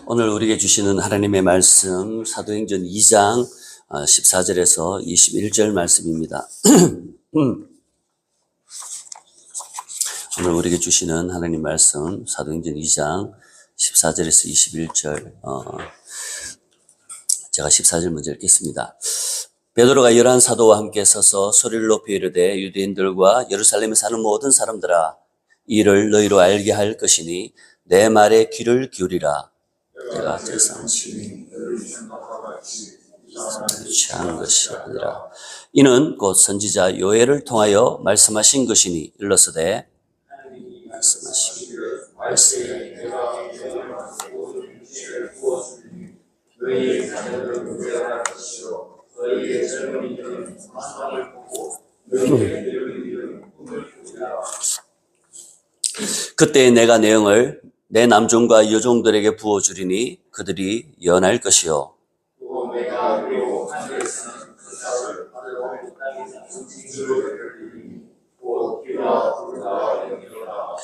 오늘 우리에게 주시는 하나님의 말씀 사도행전 2장 14절에서 21절 말씀입니다. 오늘 우리에게 주시는 하나님 말씀 사도행전 2장 14절에서 21절 제가 14절 먼저 읽겠습니다. 베드로가 11 사도와 함께 서서 소리를 높이 이르되 유대인들과 예루살렘에 사는 모든 사람들아 이를 너희로 알게 할 것이니 내 말에 귀를 기울이라. 내가 제상시 취한 것이 아니라 이는 곧 선지자 요엘을 통하여 말씀하신 것이니 일러서되 말씀하신 말씀 너희의 자녀들을 문제할 것이요 너희의 젊은이들은 마음을 보고 너희의 늙은이들은 꿈을 꾸리라. 그때 내가 내용을 내 남종과 여종들에게 부어주리니 그들이 연할 것이요 또 내가 그리고 하늘에서는 그 자를 하늘로 땅에서 징조를 열리니 곧 비와 불과 영이로라.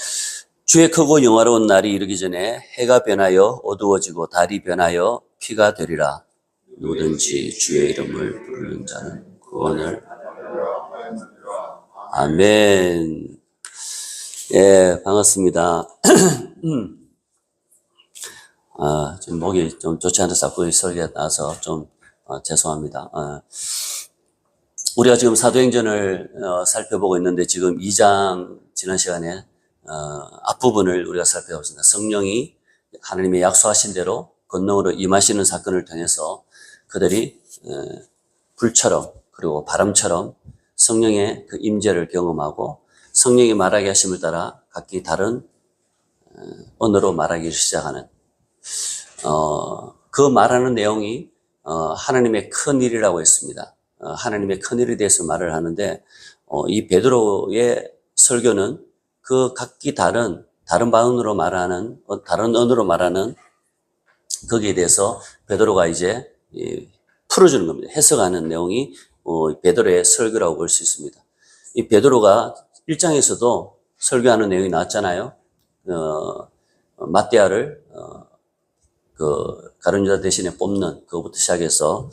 주의 크고 영화로운 날이 이르기 전에 해가 변하여 어두워지고 달이 변하여 피가 되리라. 누구든지 주의 이름을 부르는 자는 구원을 아멘. 예, 반갑습니다. 지금 목이 좀 좋지 않아서 자꾸 설계가 나서 좀 죄송합니다. 우리가 지금 사도행전을 살펴보고 있는데 지금 2장 지난 시간에 앞부분을 우리가 살펴보고 있습니다. 성령이 하나님의 약속하신 대로 권능으로 임하시는 사건을 통해서 그들이 불처럼 그리고 바람처럼 성령의 그 임재를 경험하고 성령이 말하게 하심을 따라 각기 다른 언어로 말하기 시작하는 그 말하는 내용이 하나님의 큰 일이라고 했습니다. 하나님의 큰 일에 대해서 말을 하는데 이 베드로의 설교는 그 각기 다른 언어로 말하는 거기에 대해서 베드로가 이제 풀어주는 겁니다. 해석하는 내용이 베드로의 설교라고 볼 수 있습니다. 이 베드로가 1장에서도 설교하는 내용이 나왔잖아요. 마띠아를 그 가룟 유다 대신에 뽑는 그거부터 시작해서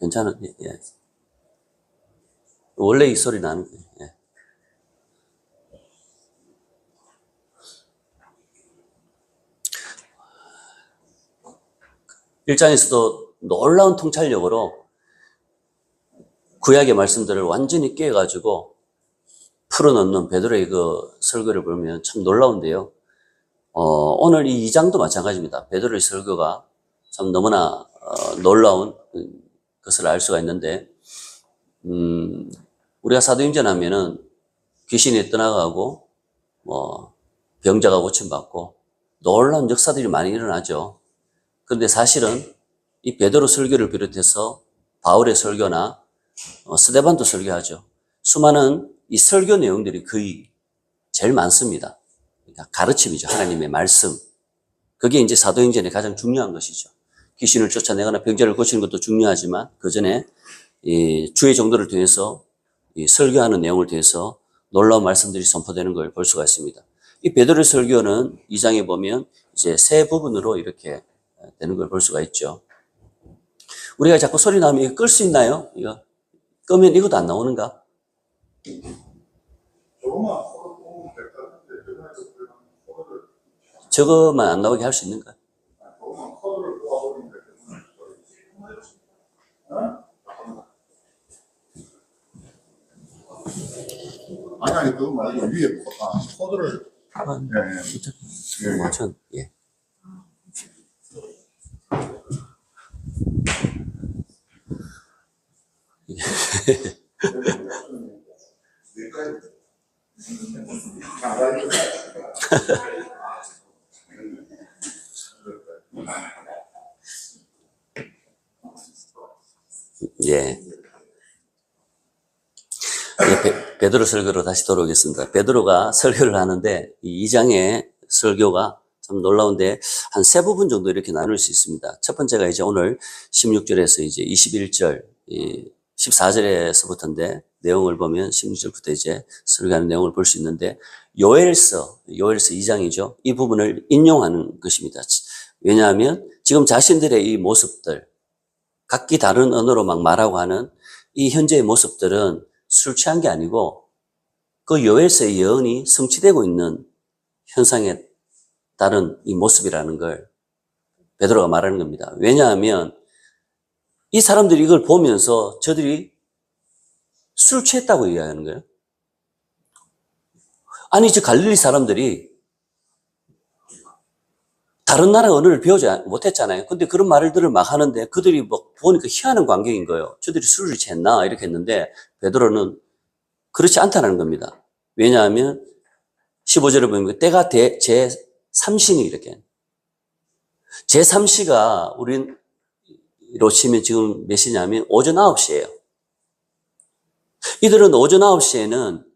괜찮은 예. 원래 이 소리 나는 예. 1장에서도 놀라운 통찰력으로 구약의 말씀들을 완전히 깨가지고 풀어넣는 베드로의 그 설교를 보면 참 놀라운데요. 오늘 이 2장도 마찬가지입니다. 베드로의 설교가 참 너무나 놀라운 것을 알 수가 있는데, 우리가 사도행전 하면은 귀신이 떠나가고, 병자가 고침받고, 놀라운 역사들이 많이 일어나죠. 그런데 사실은 이 베드로 설교를 비롯해서 바울의 설교나 스데반도 설교하죠. 수많은 이 설교 내용들이 거의 제일 많습니다. 그러니까 가르침이죠. 하나님의 말씀. 그게 이제 사도행전의 가장 중요한 것이죠. 귀신을 쫓아내거나 병자를 고치는 것도 중요하지만 그 전에 이 주의 정도를 통해서 이 설교하는 내용을 통해서 놀라운 말씀들이 선포되는 걸 볼 수가 있습니다. 이 베드로의 설교는 2장에 보면 이제 세 부분으로 이렇게 되는 걸 볼 수가 있죠. 우리가 자꾸 소리 나면 이거 끌 수 있나요? 이거 끄면 이것도 안 나오는가? 저거만 안 나오게 할 수 있는가? 아니 그거 말고 위에 코드를 예. 예. 베드로 설교로 다시 돌아오겠습니다. 베드로가 설교를 하는데 이 2장의 설교가 참 놀라운데 한 세 부분 정도 이렇게 나눌 수 있습니다. 첫 번째가 이제 오늘 16절에서 이제 21절, 14절에서부터인데 내용을 보면 16절부터 이제 설교하는 내용을 볼 수 있는데 요엘서 2장이죠. 이 부분을 인용하는 것입니다. 왜냐하면 지금 자신들의 이 모습들, 각기 다른 언어로 막 말하고 하는 이 현재의 모습들은 술 취한 게 아니고 그 요엘서의 예언이 성취되고 있는 현상에 따른 이 모습이라는 걸 베드로가 말하는 겁니다. 왜냐하면 이 사람들이 이걸 보면서 저들이 술 취했다고 이야기하는 거예요. 아니, 저 갈릴리 사람들이 다른 나라 언어를 배우지 못했잖아요. 근데 그런 말들을 막 하는데 그들이 뭐 보니까 희한한 광경인 거예요. 저들이 술을 취했나? 이렇게 했는데 베드로는 그렇지 않다는 겁니다. 왜냐하면 15절에 보면 때가 제3시니 이렇게. 제3시가 우리로 치면 지금 몇 시냐면 오전 9시예요. 이들은 오전 9시에는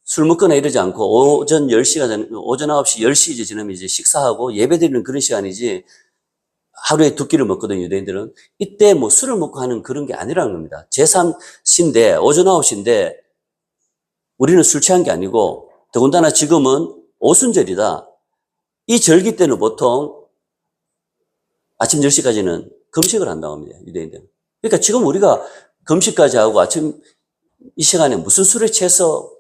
술 먹거나 이러지 않고 오전 10시가 되는, 오전 9시, 10시 이제 지나면 이제 식사하고 예배드리는 그런 시간이지 하루에 2끼를 먹거든요, 유대인들은. 이때 뭐 술을 먹고 하는 그런 게 아니라는 겁니다. 제3시인데, 오전 9시인데 우리는 술 취한 게 아니고 더군다나 지금은 오순절이다. 이 절기 때는 보통 아침 10시까지는 금식을 한다고 합니다, 유대인들은. 그러니까 지금 우리가 금식까지 하고 아침 이 시간에 무슨 술에 취해서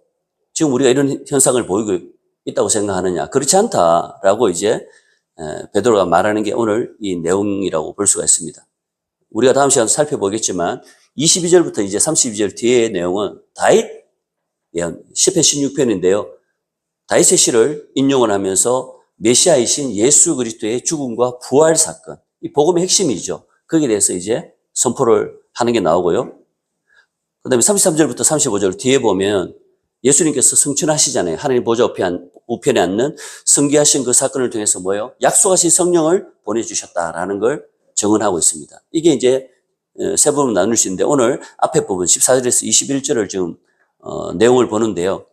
지금 우리가 이런 현상을 보이고 있다고 생각하느냐. 그렇지 않다라고 이제 베드로가 말하는 게 오늘 이 내용이라고 볼 수가 있습니다. 우리가 다음 시간에 살펴보겠지만 22절부터 이제 32절 뒤의 내용은 다윗 예언, 시편 16편인데요. 다윗의 시를 인용을 하면서 메시아이신 예수 그리스도의 죽음과 부활 사건, 이 복음의 핵심이죠. 거기에 대해서 이제 선포를 하는 게 나오고요. 그 다음에 33절부터 35절 뒤에 보면 예수님께서 승천하시잖아요. 하나님 보좌 우편에 앉는 승귀하신 그 사건을 통해서 뭐예요? 약속하신 성령을 보내주셨다라는 걸 증언하고 있습니다. 이게 이제 세 부분 나눌 수 있는데 오늘 앞에 부분 14절에서 21절을 지금 내용을 보는데요.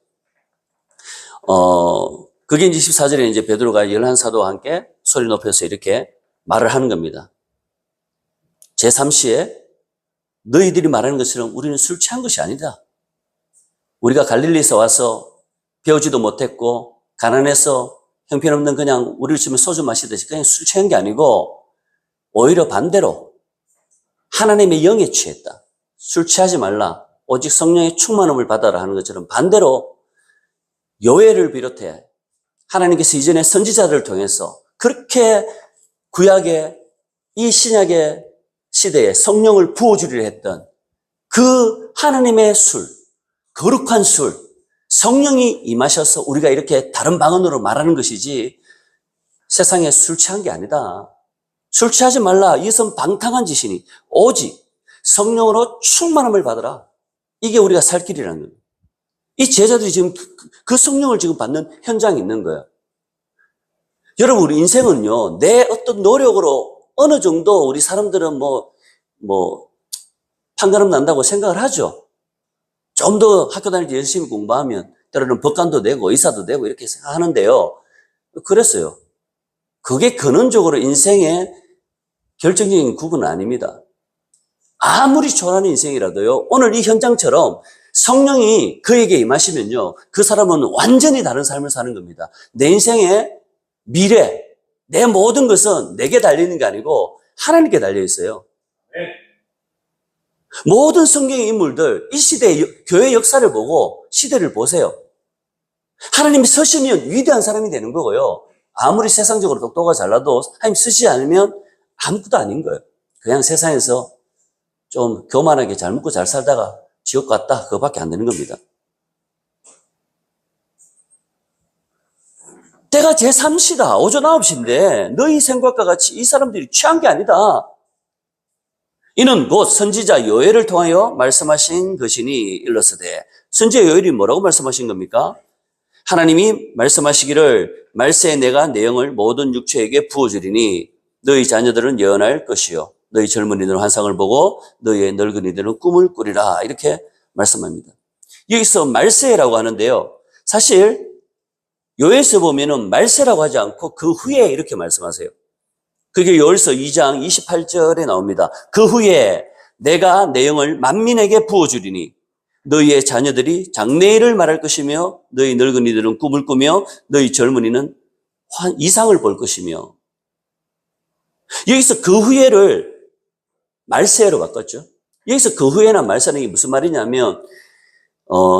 그게 이제 14절에 이제 베드로가 11사도와 함께 소리 높여서 이렇게 말을 하는 겁니다. 제3시에 너희들이 말하는 것처럼 우리는 술 취한 것이 아니다. 우리가 갈릴리에서 와서 배우지도 못했고 가난해서 형편없는 그냥 우리를 치면 소주 마시듯이 그냥 술 취한 게 아니고 오히려 반대로 하나님의 영에 취했다. 술 취하지 말라. 오직 성령의 충만함을 받아라 하는 것처럼 반대로 요엘을 비롯해 하나님께서 이전에 선지자들을 통해서 그렇게 구약의 이 신약의 시대에 성령을 부어주리라 했던 그 하나님의 술, 거룩한 술, 성령이 임하셔서 우리가 이렇게 다른 방언으로 말하는 것이지 세상에 술 취한 게 아니다. 술 취하지 말라. 이것은 방탕한 짓이니 오직 성령으로 충만함을 받으라. 이게 우리가 살 길이라는 거예요. 이 제자들이 지금 그 성령을 지금 받는 현장이 있는 거예요. 여러분, 우리 인생은요, 내 어떤 노력으로 어느 정도 우리 사람들은 판가름 난다고 생각을 하죠. 좀 더 학교 다닐 때 열심히 공부하면 때로는 법관도 되고 의사도 되고 이렇게 생각하는데요. 그랬어요. 그게 근원적으로 인생의 결정적인 구분은 아닙니다. 아무리 초라한 인생이라도요, 오늘 이 현장처럼 성령이 그에게 임하시면요, 그 사람은 완전히 다른 삶을 사는 겁니다. 내 인생의 미래, 내 모든 것은 내게 달리는 게 아니고 하나님께 달려 있어요. 모든 성경의 인물들, 이 시대의 교회 역사를 보고 시대를 보세요. 하나님이 쓰시면 위대한 사람이 되는 거고요. 아무리 세상적으로 똑똑하고 잘나도 하나님 쓰시지 않으면 아무것도 아닌 거예요. 그냥 세상에서 좀 교만하게 잘 먹고 잘 살다가 지옥 갔다, 그거밖에 안 되는 겁니다. 때가 제3시다. 오전 9시인데 너희 생각과 같이 이 사람들이 취한 게 아니다. 이는 곧 선지자 요엘을 통하여 말씀하신 것이니 일러스되. 선지자 요엘이 뭐라고 말씀하신 겁니까? 하나님이 말씀하시기를 말세에 내가 내 영을 모든 육체에게 부어주리니 너희 자녀들은 예언할 것이요 너희 젊은이들은 환상을 보고 너희의 늙은이들은 꿈을 꾸리라. 이렇게 말씀합니다. 여기서 말세라고 하는데요. 사실 요엘서 보면은 말세라고 하지 않고 그 후에 이렇게 말씀하세요. 그게 요엘서 2장 28절에 나옵니다. 그 후에 내가 내 영을 만민에게 부어주리니 너희의 자녀들이 장래일을 말할 것이며 너희 늙은이들은 꿈을 꾸며 너희 젊은이는 이상을 볼 것이며. 여기서 그 후에를 말세로 바꿨죠. 여기서 그 후에나 말세는 게 무슨 말이냐면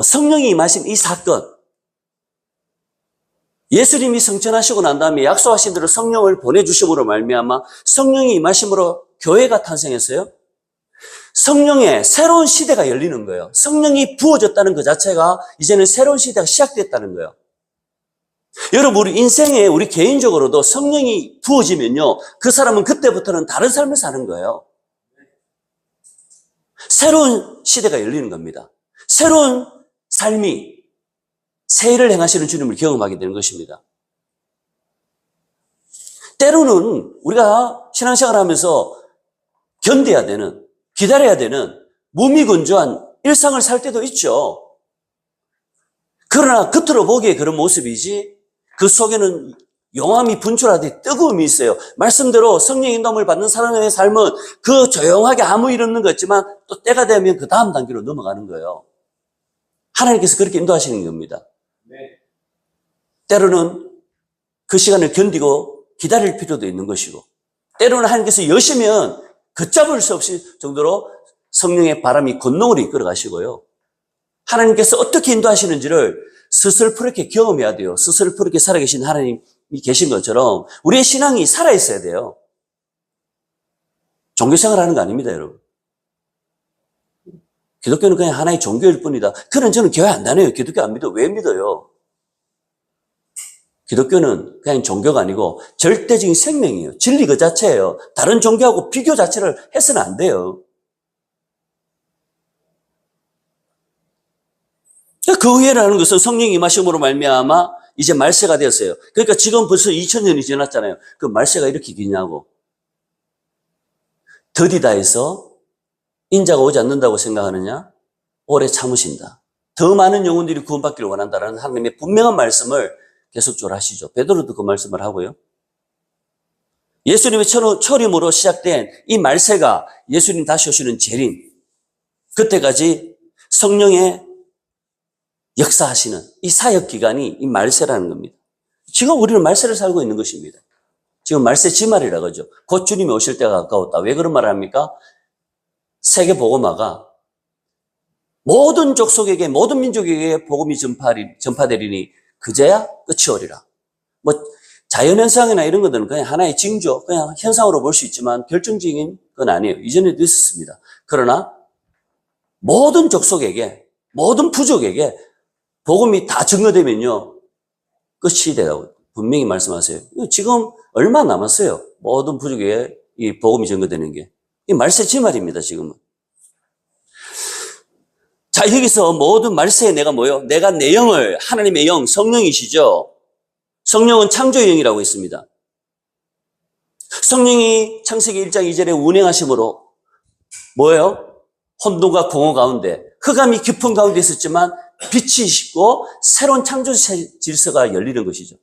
성령이 임하신 이 사건, 예수님이 성천하시고 난 다음에 약속하신 대로 성령을 보내주심으로 말미암아 성령이 임하심으로 교회가 탄생했어요. 성령의 새로운 시대가 열리는 거예요. 성령이 부어졌다는 그 자체가 이제는 새로운 시대가 시작됐다는 거예요. 여러분, 우리 인생에 우리 개인적으로도 성령이 부어지면요, 그 사람은 그때부터는 다른 삶을 사는 거예요. 새로운 시대가 열리는 겁니다. 새로운 삶이, 새 일을 행하시는 주님을 경험하게 되는 것입니다. 때로는 우리가 신앙생활 하면서 견뎌야 되는, 기다려야 되는 무미건조한 일상을 살 때도 있죠. 그러나 겉으로 보기에 그런 모습이지 그 속에는 용암이 분출하듯 뜨거움이 있어요. 말씀대로 성령 인도함을 받는 사람의 삶은 그 조용하게 아무 일 없는 것 같지만 또 때가 되면 그 다음 단계로 넘어가는 거예요. 하나님께서 그렇게 인도하시는 겁니다. 때로는 그 시간을 견디고 기다릴 필요도 있는 것이고, 때로는 하나님께서 여시면 걷잡을 수 없을 정도로 성령의 바람이 권능으로 이끌어 가시고요. 하나님께서 어떻게 인도하시는지를 스슬프렇게 경험해야 돼요. 스슬프렇게 살아계신 하나님이 계신 것처럼 우리의 신앙이 살아있어야 돼요. 종교생활 하는 거 아닙니다, 여러분. 기독교는 그냥 하나의 종교일 뿐이다. 그런 저는 교회 안 다녀요. 기독교 안 믿어. 왜 믿어요? 기독교는 그냥 종교가 아니고 절대적인 생명이에요. 진리 그 자체예요. 다른 종교하고 비교 자체를 해서는 안 돼요. 그 후에라는 것은 성령이 임하심으로 말미암아 이제 말세가 되었어요. 그러니까 지금 벌써 2000년이 지났잖아요. 그 말세가 이렇게 기냐고. 더디다 해서 인자가 오지 않는다고 생각하느냐? 오래 참으신다. 더 많은 영혼들이 구원받기를 원한다라는 하나님의 분명한 말씀을 계속적으로 하시죠. 베드로도 그 말씀을 하고요. 예수님의 초림으로 시작된 이 말세가 예수님 다시 오시는 재림, 그때까지 성령의 역사하시는 이 사역 기간이 이 말세라는 겁니다. 지금 우리는 말세를 살고 있는 것입니다. 지금 말세 지말이라고 하죠. 곧 주님이 오실 때가 가까웠다. 왜 그런 말을 합니까? 세계 복음화가 모든 족속에게, 모든 민족에게 복음이 전파되리니 그제야 끝이 오리라. 뭐 자연현상이나 이런 것들은 그냥 하나의 징조, 그냥 현상으로 볼 수 있지만 결정적인 건 아니에요. 이전에도 있었습니다. 그러나 모든 족속에게, 모든 부족에게 복음이 다 증거되면요, 끝이 되라고 분명히 말씀하세요. 지금 얼마 남았어요? 모든 부족에게 이 복음이 증거되는 게. 이 말세 지말입니다, 지금은. 자, 여기서 모든 말세에 내가 뭐요? 내가 내 영을, 하나님의 영, 성령이시죠? 성령은 창조의 영이라고 했습니다. 성령이 창세기 1장 2절에 운행하심으로 뭐예요? 혼돈과 공허 가운데, 흑암이 깊은 가운데 있었지만 빛이 있고 새로운 창조 질서가 열리는 것이죠.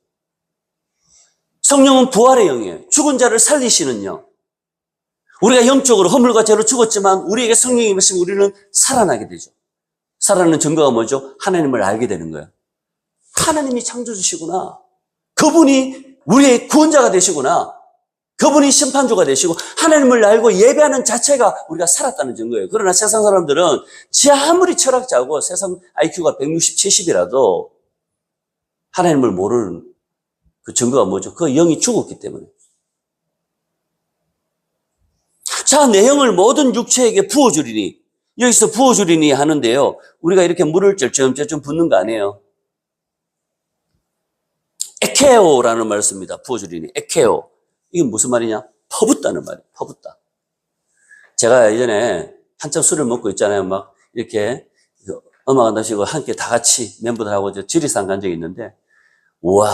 성령은 부활의 영이에요. 죽은 자를 살리시는 영. 우리가 영적으로 허물과 죄로 죽었지만 우리에게 성령이 임하시면 우리는 살아나게 되죠. 살아나는 증거가 뭐죠? 하나님을 알게 되는 거예요. 하나님이 창조주시구나. 그분이 우리의 구원자가 되시구나. 그분이 심판주가 되시고 하나님을 알고 예배하는 자체가 우리가 살았다는 증거예요. 그러나 세상 사람들은 지 아무리 철학자고 세상 IQ가 160, 70이라도 하나님을 모르는 그 증거가 뭐죠? 그 영이 죽었기 때문에. 자, 내 영을 모든 육체에게 부어주리니, 여기서 부어주리니 하는데요, 우리가 이렇게 물을 쩔쩔쩔 붓는 거 아니에요. 에케오라는 말을 씁니다. 부어주리니. 에케오. 이게 무슨 말이냐? 퍼붓다는 말이에요. 퍼붓다. 제가 예전에 한참 술을 먹고 있잖아요. 막 이렇게 음악 한다시고 함께 다 같이 멤버들하고 지리산 간 적이 있는데, 우와,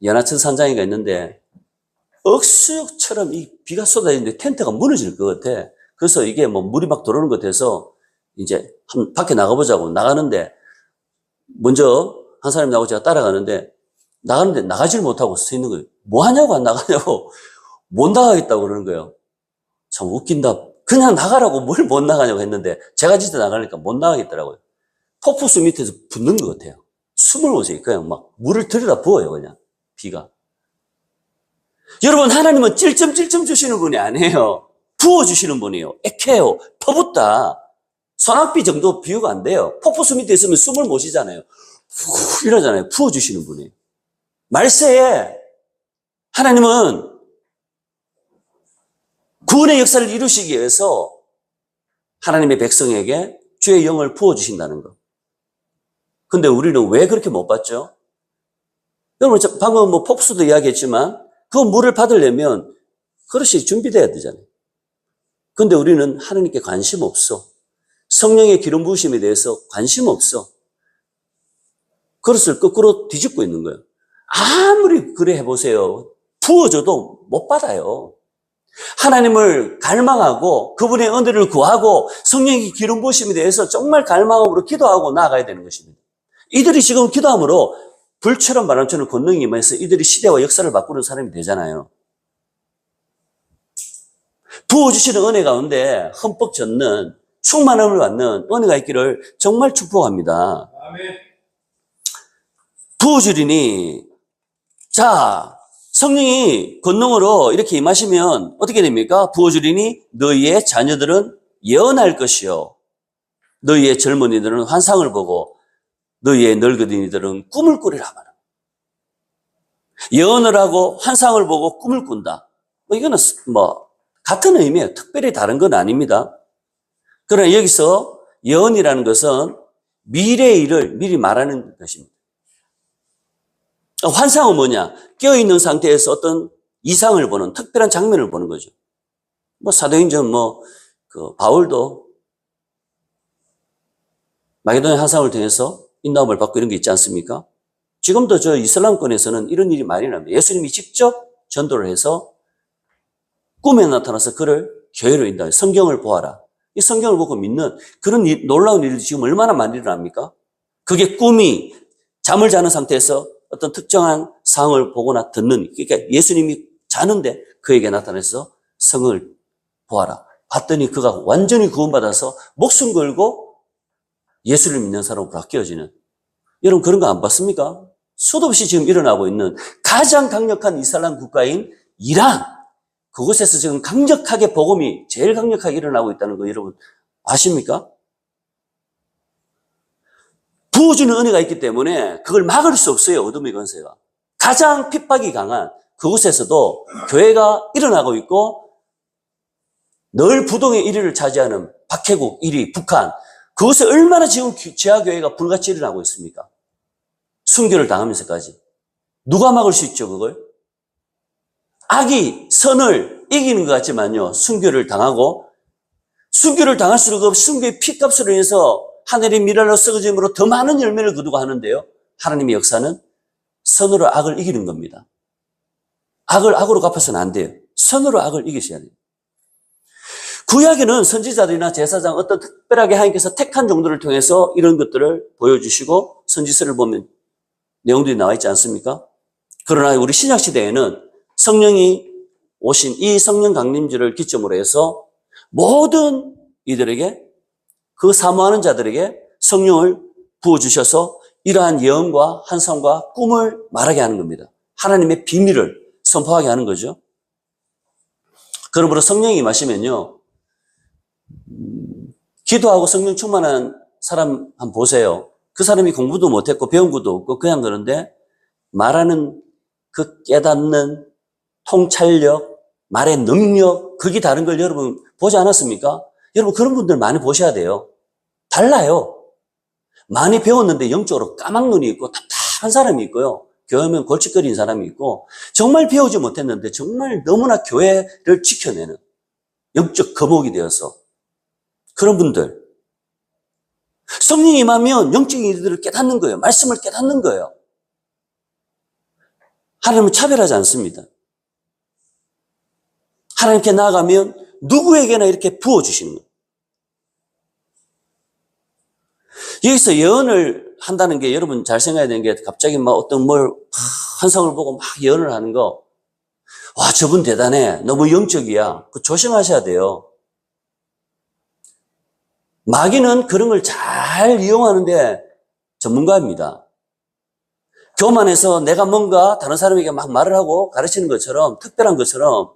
연하천 산장이가 있는데 억수역처럼 이 비가 쏟아지는데 텐트가 무너질 것 같아. 그래서 이게 뭐 물이 막 들어오는 것 같아서 이제 밖에 나가보자고 나가는데, 먼저 한 사람이 나오고 제가 따라가는데, 나가는데 나가지를 못하고 서 있는 거예요. 뭐 하냐고 안 나가냐고. 못 나가겠다고 그러는 거예요. 참 웃긴다. 그냥 나가라고 뭘 못 나가냐고 했는데 제가 진짜 나가니까 못 나가겠더라고요. 폭포수 밑에서 붙는 것 같아요. 숨을 못 쉬어요. 그냥 막 물을 들여다 부어요, 그냥. 비가. 여러분, 하나님은 찔끔찔끔 주시는 분이 아니에요. 부어주시는 분이에요. 액해요. 퍼붓다. 소낙비 정도 비유가 안 돼요. 폭포수 밑에 있으면 숨을 못 쉬잖아요. 푹 이러잖아요. 부어주시는 분이에요. 말세에 하나님은 구원의 역사를 이루시기 위해서 하나님의 백성에게 주의 영을 부어주신다는 것. 근데 우리는 왜 그렇게 못 받죠? 여러분, 방금 뭐 폭수도 이야기했지만 그 물을 받으려면 그릇이 준비돼야 되잖아요. 근데 우리는 하나님께 관심 없어. 성령의 기름 부으심에 대해서 관심 없어. 그릇을 거꾸로 뒤집고 있는 거예요. 아무리 그래 해보세요. 부어줘도 못 받아요. 하나님을 갈망하고 그분의 은혜를 구하고 성령의 기름 부으심에 대해서 정말 갈망으로 기도하고 나아가야 되는 것입니다. 이들이 지금 기도함으로 불처럼 바람처럼 권능이 임해서 이들이 시대와 역사를 바꾸는 사람이 되잖아요. 부어주시는 은혜 가운데 흠뻑 젖는 충만함을 받는 은혜가 있기를 정말 축복합니다. 아멘. 부어주리니, 자, 성령이 권능으로 이렇게 임하시면 어떻게 됩니까? 부어주리니 너희의 자녀들은 예언할 것이요, 너희의 젊은이들은 환상을 보고 너희의 늙은이들은 꿈을 꾸리라 말합니다. 예언을 하고 환상을 보고 꿈을 꾼다. 이거는 같은 의미예요. 특별히 다른 건 아닙니다. 그러나 여기서 예언이라는 것은 미래의 일을 미리 말하는 것입니다. 환상은 뭐냐? 깨어있는 상태에서 어떤 이상을 보는, 특별한 장면을 보는 거죠. 사도행전 바울도 마게도냐 환상을 통해서 인도함을 받고 이런 게 있지 않습니까? 지금도 저 이슬람권에서는 이런 일이 많이 납니다. 예수님이 직접 전도를 해서 꿈에 나타나서 그를 교회로 인도해 성경을 보아라. 이 성경을 보고 믿는 그런 놀라운 일이 지금 얼마나 많이 일어납니까? 그게 꿈이 잠을 자는 상태에서 어떤 특정한 상황을 보거나 듣는, 그러니까 예수님이 자는데 그에게 나타나서 성을 보아라. 봤더니 그가 완전히 구원받아서 목숨 걸고 예수를 믿는 사람으로 바뀌어지는, 여러분 그런 거 안 봤습니까? 수도 없이 지금 일어나고 있는 가장 강력한 이슬람 국가인 이란, 그곳에서 지금 강력하게 복음이 제일 강력하게 일어나고 있다는 거 여러분 아십니까? 부어주는 은혜가 있기 때문에 그걸 막을 수 없어요. 어둠의 권세가. 가장 핍박이 강한 그곳에서도 교회가 일어나고 있고, 늘 부동의 1위를 차지하는 박해국 1위 북한, 그곳에 얼마나 지금 지하교회가 불같이 일어나고 있습니까? 순교를 당하면서까지. 누가 막을 수 있죠, 그걸? 악이 선을 이기는 것 같지만요, 순교를 당하고, 순교를 당할수록 순교의 피값으로 인해서 하늘의 미랄로 썩어짐으로 더 많은 열매를 거두고 하는데요, 하나님의 역사는 선으로 악을 이기는 겁니다. 악을 악으로 갚아서는 안 돼요. 선으로 악을 이기셔야 돼요. 구약에는 선지자들이나 제사장, 어떤 특별하게 하나님께서 택한 종들을 통해서 이런 것들을 보여주시고 선지서를 보면 내용들이 나와 있지 않습니까? 그러나 우리 신약시대에는 성령이 오신 이 성령 강림주를 기점으로 해서 모든 이들에게, 그 사모하는 자들에게 성령을 부어주셔서 이러한 예언과 환상과 꿈을 말하게 하는 겁니다. 하나님의 비밀을 선포하게 하는 거죠. 그러므로 성령이 임하시면요, 기도하고 성령 충만한 사람 한번 보세요. 그 사람이 공부도 못했고 배운 것도 없고 그냥 그런데 말하는 그 깨닫는 통찰력, 말의 능력, 극이 다른 걸 여러분 보지 않았습니까? 여러분 그런 분들 많이 보셔야 돼요. 달라요. 많이 배웠는데 영적으로 까막눈이 있고 답답한 사람이 있고요, 교회면 골칫거리는 사람이 있고, 정말 배우지 못했는데 정말 너무나 교회를 지켜내는 영적 거목이 되어서 그런 분들, 성령이 임하면 영적인 일들을 깨닫는 거예요. 말씀을 깨닫는 거예요. 하나님은 차별하지 않습니다. 하나님께 나아가면 누구에게나 이렇게 부어주시는 거예요. 여기서 예언을 한다는 게 여러분 잘 생각해야 되는 게, 갑자기 어떤 환상을 보고 예언을 하는 거, 와, 저분 대단해, 너무 영적이야, 그거 조심하셔야 돼요. 마귀는 그런 걸 잘 이용하는데 전문가입니다. 교만해서 내가 뭔가 다른 사람에게 막 말을 하고 가르치는 것처럼 특별한 것처럼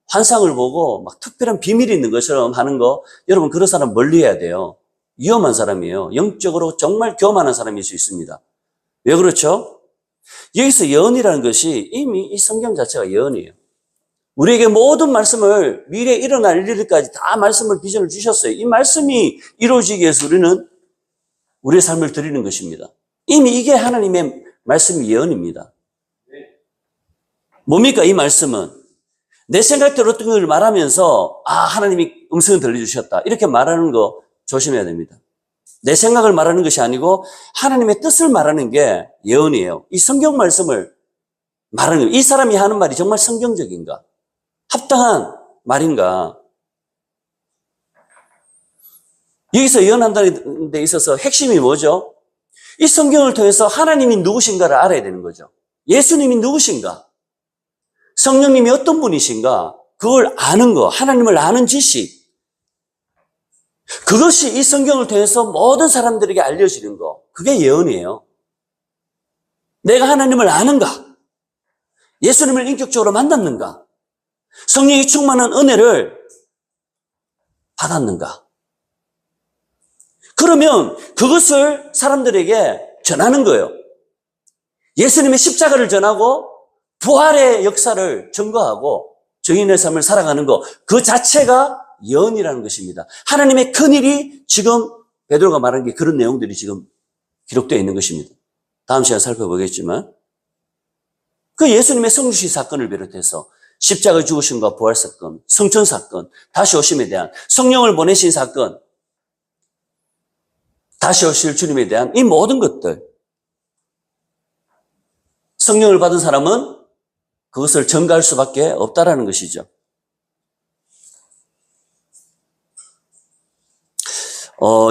환상을 보고 막 특별한 비밀이 있는 것처럼 하는 거, 여러분 그런 사람 멀리 해야 돼요. 위험한 사람이에요. 영적으로 정말 교만한 사람일 수 있습니다. 왜 그렇죠? 여기서 예언이라는 것이 이미 이 성경 자체가 예언이에요. 우리에게 모든 말씀을 미래에 일어날 일까지 다 말씀을 비전을 주셨어요. 이 말씀이 이루어지기 위해서 우리는 우리의 삶을 드리는 것입니다. 이미 이게 하나님의 말씀 예언입니다. 뭡니까 이 말씀은? 내 생각대로 어떤 걸 말하면서 하나님이 음성을 들려주셨다 이렇게 말하는 거 조심해야 됩니다. 내 생각을 말하는 것이 아니고 하나님의 뜻을 말하는 게 예언이에요. 이 성경 말씀을 말하는 거예요. 이 사람이 하는 말이 정말 성경적인가? 합당한 말인가? 여기서 예언한다는 데 있어서 핵심이 뭐죠? 이 성경을 통해서 하나님이 누구신가를 알아야 되는 거죠. 예수님이 누구신가? 성령님이 어떤 분이신가? 그걸 아는 거, 하나님을 아는 지식. 그것이 이 성경을 통해서 모든 사람들에게 알려지는 거. 그게 예언이에요. 내가 하나님을 아는가? 예수님을 인격적으로 만났는가? 성령이 충만한 은혜를 받았는가? 그러면 그것을 사람들에게 전하는 거예요. 예수님의 십자가를 전하고 부활의 역사를 증거하고 정인의 삶을 살아가는 것, 그 자체가 예언이라는 것입니다. 하나님의 큰일이 지금 베드로가 말한 게 그런 내용들이 지금 기록되어 있는 것입니다. 다음 시간에 살펴보겠지만 그 예수님의 성주시 사건을 비롯해서 십자가 죽으심과 부활 사건, 성천 사건, 다시 오심에 대한 성령을 보내신 사건, 다시 오실 주님에 대한 이 모든 것들, 성령을 받은 사람은 그것을 전가할 수밖에 없다라는 것이죠.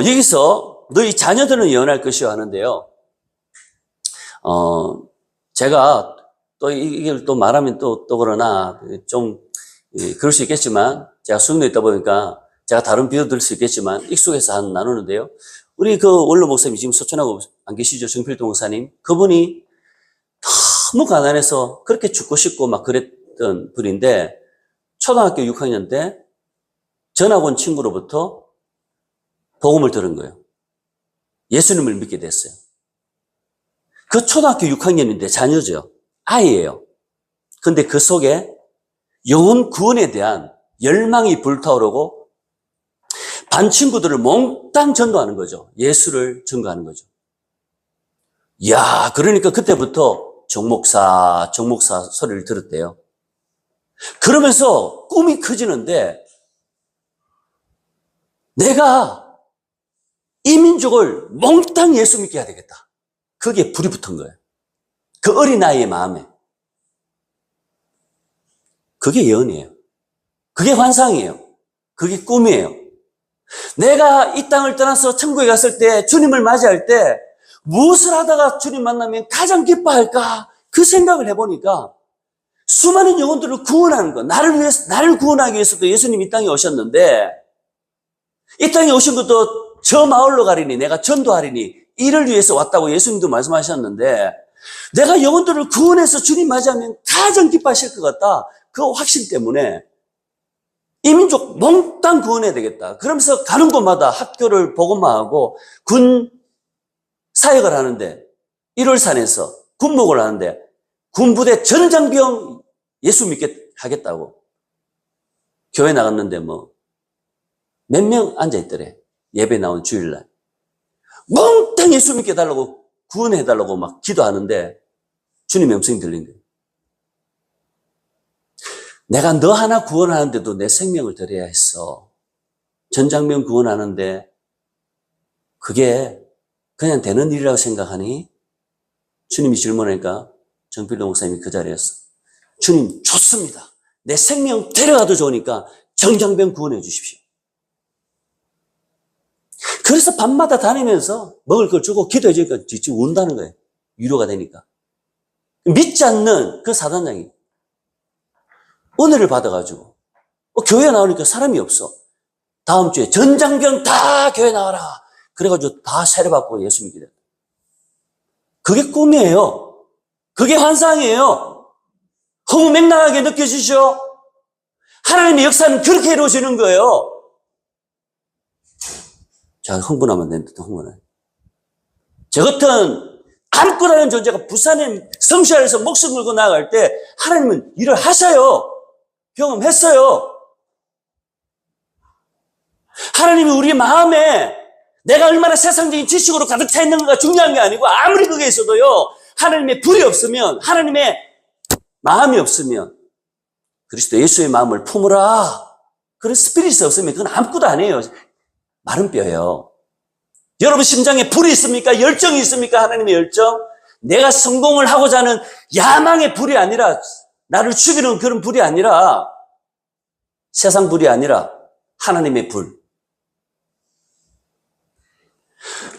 여기서 너희 자녀들은 예언할 것이요 하는데요. 제가 또 이걸 또 말하면 또 그러나 좀 그럴 수 있겠지만 제가 수능도 있다 보니까 제가 다른 비유 들 수 있겠지만 익숙해서 나누는데요. 우리 그 원로 목사님 지금 소천하고 안 계시죠? 정필동 목사님. 그분이 너무 가난해서 그렇게 죽고 싶고 막 그랬던 분인데 초등학교 6학년 때 전학 온 친구로부터 복음을 들은 거예요. 예수님을 믿게 됐어요. 그 초등학교 6학년인데 자녀죠. 아이예요. 근데 그 속에 영혼 구원에 대한 열망이 불타오르고 반 친구들을 몽땅 전도하는 거죠. 예수를 전도하는 거죠. 이야, 그러니까 그때부터 정목사 소리를 들었대요. 그러면서 꿈이 커지는데 내가 이 민족을 몽땅 예수 믿게 해야 되겠다. 그게 불이 붙은 거예요. 그 어린아이의 마음에. 그게 예언이에요. 그게 환상이에요. 그게 꿈이에요. 내가 이 땅을 떠나서 천국에 갔을 때 주님을 맞이할 때 무엇을 하다가 주님 만나면 가장 기뻐할까? 그 생각을 해보니까 수많은 영혼들을 구원하는 것, 나를 구원하기 위해서도 예수님이 이 땅에 오셨는데 이 땅에 오신 것도 저 마을로 가리니 내가 전도하리니 이를 위해서 왔다고 예수님도 말씀하셨는데 내가 영혼들을 구원해서 주님 맞이하면 가장 기뻐하실 것 같다. 그 확신 때문에 이 민족 몽땅 구원해야 되겠다. 그러면서 가는 곳마다 학교를 복음화하고 군 사역을 하는데 1월산에서 군목을 하는데 군부대 전장병 예수 믿게 하겠다고 교회 나갔는데 뭐 몇 명 앉아있더래. 예배 나온 주일날 몽땅 예수 믿게 해달라고 구원해달라고 막 기도하는데 주님의 음성이 들린 거예요. 내가 너 하나 구원하는데도 내 생명을 드려야 했어. 전장병 구원하는데 그게 그냥 되는 일이라고 생각하니? 주님이 질문하니까 정필동 목사님이 그 자리에서 주님 좋습니다. 내 생명 데려가도 좋으니까 전장병 구원해 주십시오. 그래서 밤마다 다니면서 먹을 걸 주고 기도해 주니까 지금 운다는 거예요. 위로가 되니까. 믿지 않는 그 사단장이 은혜를 받아가지고 교회 나오니까 사람이 없어. 다음 주에 전장병 다 교회 나와라. 그래가지고 다 세례받고 예수 믿게 됐다. 그게 꿈이에요. 그게 환상이에요. 허무맹랑하게 느껴지죠? 하나님의 역사는 그렇게 이루어지는 거예요. 자, 흥분하면 안 됩니다. 흥분해. 저 같은 아무것도라는 존재가 부산의 성시아에서 목숨 걸고 나아갈 때 하나님은 일을 하셔요. 경험했어요. 하나님이 우리 마음에 내가 얼마나 세상적인 지식으로 가득 차 있는가가 중요한 게 아니고 아무리 그게 있어도요. 하나님의 불이 없으면 하나님의 마음이 없으면 그리스도 예수의 마음을 품으라. 그런 스피릿이 없으면 그건 아무것도 아니에요. 마른 뼈예요. 여러분 심장에 불이 있습니까? 열정이 있습니까? 하나님의 열정? 내가 성공을 하고자 하는 야망의 불이 아니라 나를 죽이는 그런 불이 아니라 세상 불이 아니라 하나님의 불.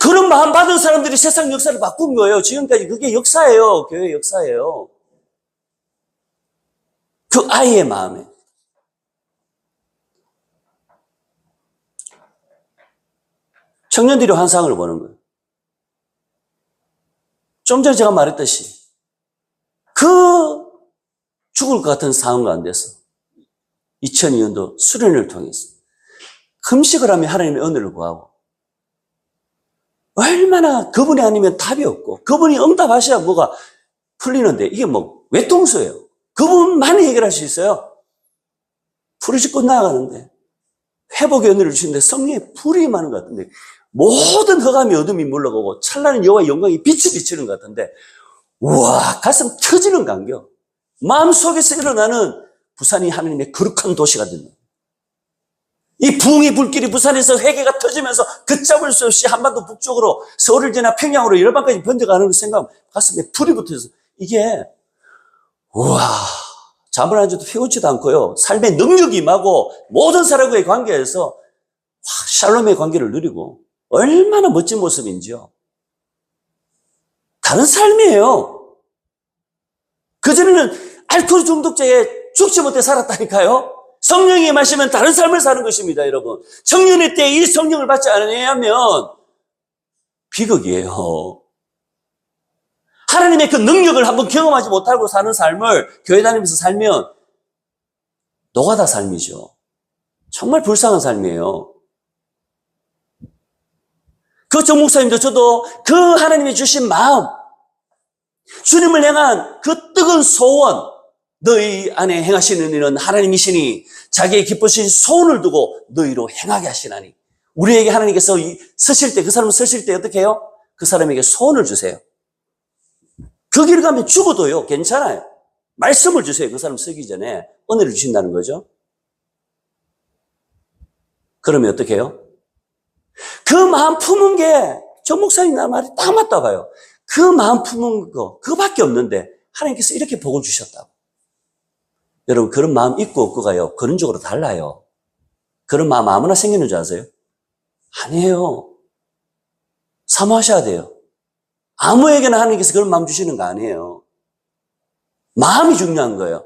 그런 마음 받은 사람들이 세상 역사를 바꾼 거예요. 지금까지 그게 역사예요. 교회 역사예요. 그 아이의 마음에. 청년들이 환상을 보는 거예요. 좀 전에 제가 말했듯이 그 죽을 것 같은 상황 가운데서 2002년도 수련을 통해서 금식을 하며 하나님의 은혜를 구하고 얼마나 그분이 아니면 답이 없고 그분이 응답하셔야 뭐가 풀리는데 이게 뭐 외통수예요. 그분만이 해결할 수 있어요. 불이 짓고 나아가는데 회복의 은혜를 주시는데 성령의 불이 많은 것 같은데 모든 흑암이 어둠이 물러가고 찬란한 여호와의 영광이 빛이 비치는 것 같은데 우와 가슴 터지는 감격. 마음속에서 일어나는 부산이 하나님의 거룩한 도시가 된다. 이 부흥의 불길이 부산에서 회개가 터지면서 걷잡을 수 없이 한반도 북쪽으로 서울을 지나 평양으로 열방까지 번져가는 생각 가슴에 불이 붙어서 이게 우와 잠을 안 자도 피곤치도 않고요. 삶의 능력이 임하고 모든 사람과의 관계에서 샬롬의 관계를 누리고 얼마나 멋진 모습인지요. 다른 삶이에요. 그전에는 알코올 중독자에 죽지 못해 살았다니까요. 성령이 마시면 다른 삶을 사는 것입니다, 여러분. 청년의 때 이 성령을 받지 않으면 비극이에요. 하나님의 그 능력을 한번 경험하지 못하고 사는 삶을 교회 다니면서 살면 노가다 삶이죠. 정말 불쌍한 삶이에요. 그 정 목사님도 저도 그 하나님이 주신 마음, 주님을 향한 그 뜨거운 소원, 너희 안에 행하시는 일은 하나님이시니 자기의 기쁘신 소원을 두고 너희로 행하게 하시나니. 우리에게 하나님께서 서실 때, 그 사람 서실 때 어떻게 해요? 그 사람에게 소원을 주세요. 그 길 가면 죽어도요, 괜찮아요. 말씀을 주세요. 그 사람 서기 전에 은혜를 주신다는 거죠. 그러면 어떻게 해요? 그 마음 품은 게, 정 목사님 나 말이 딱 맞다 봐요. 그 마음 품은 거, 그거밖에 없는데 하나님께서 이렇게 복을 주셨다고. 여러분, 그런 마음 있고 없고가요, 근원적으로 달라요. 그런 마음 아무나 생기는 줄 아세요? 아니에요. 사모하셔야 돼요. 아무에게나 하나님께서 그런 마음 주시는 거 아니에요. 마음이 중요한 거예요.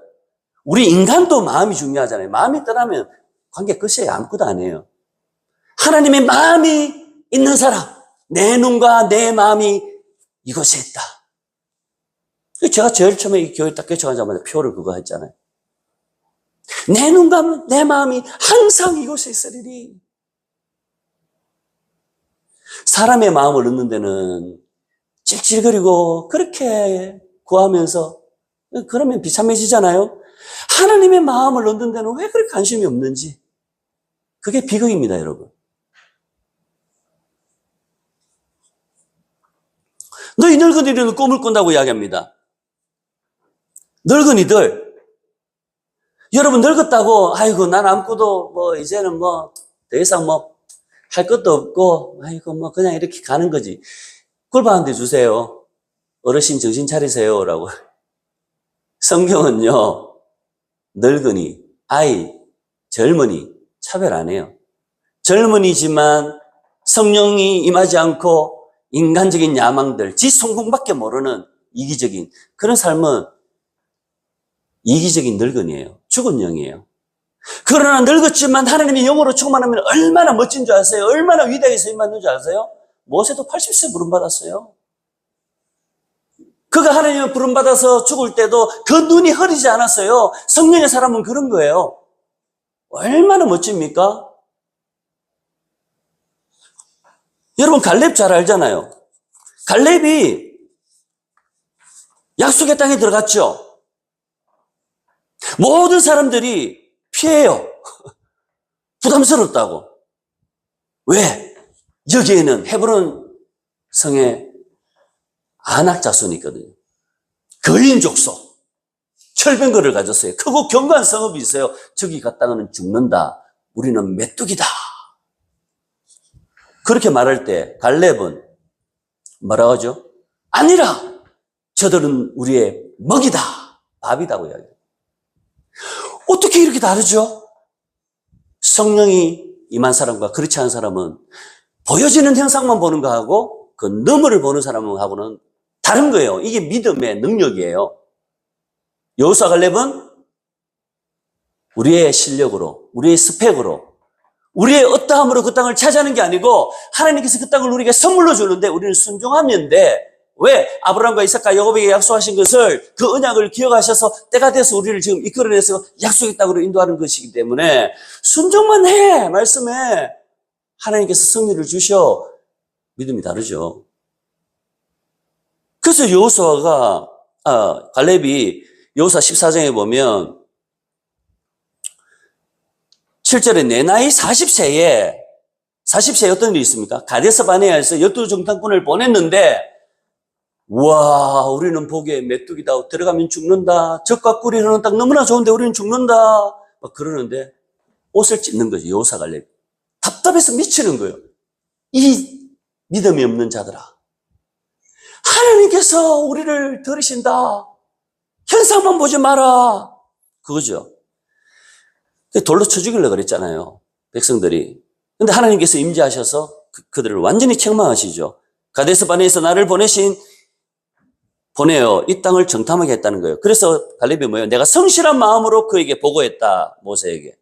우리 인간도 마음이 중요하잖아요. 마음이 떠나면 관계 끝이에요. 아무것도 아니에요. 하나님의 마음이 있는 사람, 내 눈과 내 마음이 이곳에 있다. 제가 제일 처음에 이 교회 딱 개척하자마자 표를 그거 했잖아요. 내 눈과 내 마음이 항상 이곳에 있으리니. 사람의 마음을 얻는 데는 찔찔거리고 그렇게 구하면서 그러면 비참해지잖아요. 하나님의 마음을 얻는 데는 왜 그렇게 관심이 없는지. 그게 비극입니다, 여러분. 너희 늙은이들은 꿈을 꾼다고 이야기합니다. 늙은이들. 여러분 늙었다고 아이고 난 아무것도 뭐 이제는 뭐 더 이상 뭐 할 것도 없고 아이고 뭐 그냥 이렇게 가는 거지. 꿀밤한테 주세요. 어르신 정신 차리세요라고. 성경은요. 늙은이, 아이, 젊은이 차별 안 해요. 젊은이지만 성령이 임하지 않고 인간적인 야망들, 지 성공밖에 모르는 이기적인 그런 삶은 이기적인 늙은이에요. 죽은 영이에요. 그러나 늙었지만 하나님의 영으로 충만하면 얼마나 멋진 줄 아세요? 얼마나 위대하게 쓰임받는 줄 아세요? 모세도 80세 부름받았어요. 그가 하나님의 부름받아서 죽을 때도 그 눈이 흐리지 않았어요. 성령의 사람은 그런 거예요. 얼마나 멋집니까? 여러분 갈렙 잘 알잖아요. 갈렙이 약속의 땅에 들어갔죠. 모든 사람들이 피해요. 부담스럽다고. 왜? 여기에는 헤브론 성에 아낙 자손이 있거든요. 거인 족속. 철병거를 가졌어요. 크고 견고한 성읍이 있어요. 저기 갔다가는 죽는다. 우리는 메뚜기다. 그렇게 말할 때 갈렙은 뭐라고 하죠? 아니라 저들은 우리의 먹이다. 밥이다고 이야기해요. 어떻게 이렇게 다르죠? 성령이 임한 사람과 그렇지 않은 사람은 보여지는 형상만 보는 거하고 그 너머를 보는 사람하고는 다른 거예요. 이게 믿음의 능력이에요. 여호수아 갈렙은 우리의 실력으로, 우리의 스펙으로, 우리의 어떠함으로 그 땅을 차지하는 게 아니고 하나님께서 그 땅을 우리에게 선물로 주는데 우리는 순종하면 돼. 왜? 아브라함과 이삭과 야곱에게 약속하신 것을 그 언약을 기억하셔서 때가 돼서 우리를 지금 이끌어내서 약속의 땅으로 인도하는 것이기 때문에 순종만 해. 말씀에 하나님께서 승리를 주셔. 믿음이 다르죠. 그래서 갈렙이 여호수아 14장에 보면 7절에 내 나이 40세에 어떤 일이 있습니까? 가데스 바네아에서 12정탐꾼을 보냈는데 와, 우리는 보기에 메뚜기다. 들어가면 죽는다. 젖과 꿀이 흐르는 땅 너무나 좋은데 우리는 죽는다. 막 그러는데 옷을 찢는 거죠. 여호수아 갈렙. 답답해서 미치는 거예요. 이 믿음이 없는 자들아. 하나님께서 우리를 들으신다. 현상만 보지 마라. 그거죠. 돌로 쳐 죽이려고 그랬잖아요. 백성들이. 근데 하나님께서 임재하셔서 그들을 완전히 책망하시죠. 가데스 바네아에서 나를 보내요. 이 땅을 정탐하게 했다는 거예요. 그래서 갈렙이 뭐예요? 내가 성실한 마음으로 그에게 보고했다. 모세에게.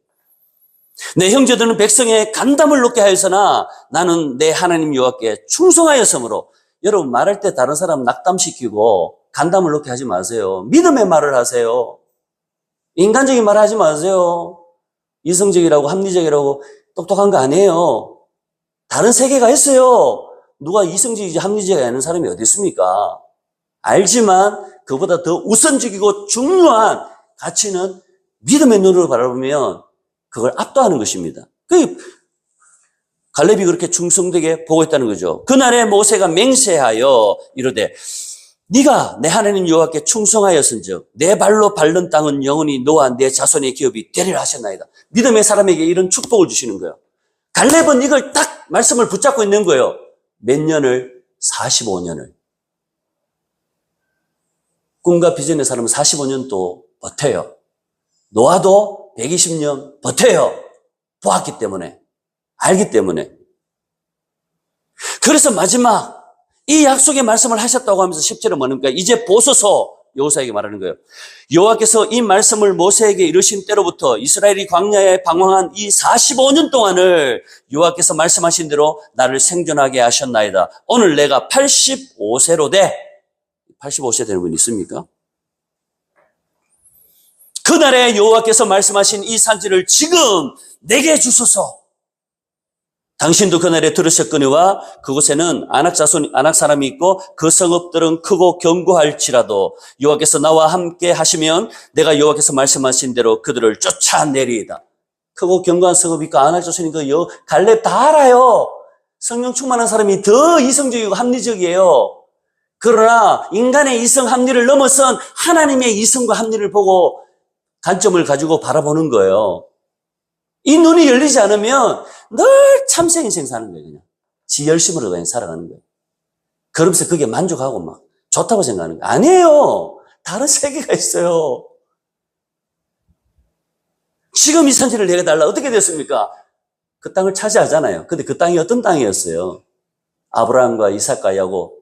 내 형제들은 백성의 간담을 놓게 하였으나 나는 내 하나님 여호와께 충성하였으므로. 여러분 말할 때 다른 사람 낙담시키고 간담을 놓게 하지 마세요. 믿음의 말을 하세요. 인간적인 말을 하지 마세요. 이성적이라고 합리적이라고 똑똑한 거 아니에요. 다른 세계가 있어요. 누가 이성적이지 합리적이 아닌 사람이 어디 있습니까? 알지만 그보다 더 우선적이고 중요한 가치는 믿음의 눈으로 바라보면 그걸 압도하는 것입니다. 갈렙이 그렇게 충성되게 보고했다는 거죠. 그날에 모세가 맹세하여 이르되 네가 내 하나님 여호와께 충성하였은즉 내 발로 밟는 땅은 영원히 너와 내 자손의 기업이 되리라 하셨나이다. 믿음의 사람에게 이런 축복을 주시는 거예요. 갈렙은 이걸 딱 말씀을 붙잡고 있는 거예요. 몇 년을? 45년을. 꿈과 비전의 사람은 45년도 버텨요. 노아도 120년 버텨요. 보았기 때문에. 알기 때문에. 그래서 마지막 이 약속의 말씀을 하셨다고 하면서 10절에 뭐입니까? 이제 보소서. 여호수아에게 말하는 거예요. 여호와께서 이 말씀을 모세에게 이르신 때로부터 이스라엘이 광야에 방황한 이 45년 동안을 여호와께서 말씀하신 대로 나를 생존하게 하셨나이다. 오늘 내가 85세로 돼. 85세 되는 분 있습니까? 그날에 여호와께서 말씀하신 이 산지를 지금 내게 주소서. 당신도 그날에 들으셨거니와 그곳에는 아낙 사람이 있고 그 성읍들은 크고 견고할지라도 여호와께서 나와 함께 하시면 내가 여호와께서 말씀하신 대로 그들을 쫓아내리이다. 크고 견고한 성읍이 있고 아낙 자손이 갈렙 다 알아요. 성령 충만한 사람이 더 이성적이고 합리적이에요. 그러나 인간의 이성 합리를 넘어선 하나님의 이성과 합리를 보고 관점을 가지고 바라보는 거예요. 이 눈이 열리지 않으면 늘 참새 인생 사는 거예요. 그냥 지 열심으로 그냥 살아가는 거예요. 그러면서 그게 만족하고 막 좋다고 생각하는 거예요. 아니에요. 다른 세계가 있어요. 지금 이 산지를 내게 달라. 어떻게 됐습니까? 그 땅을 차지하잖아요. 근데 그 땅이 어떤 땅이었어요? 아브라함과 이삭과 야곱,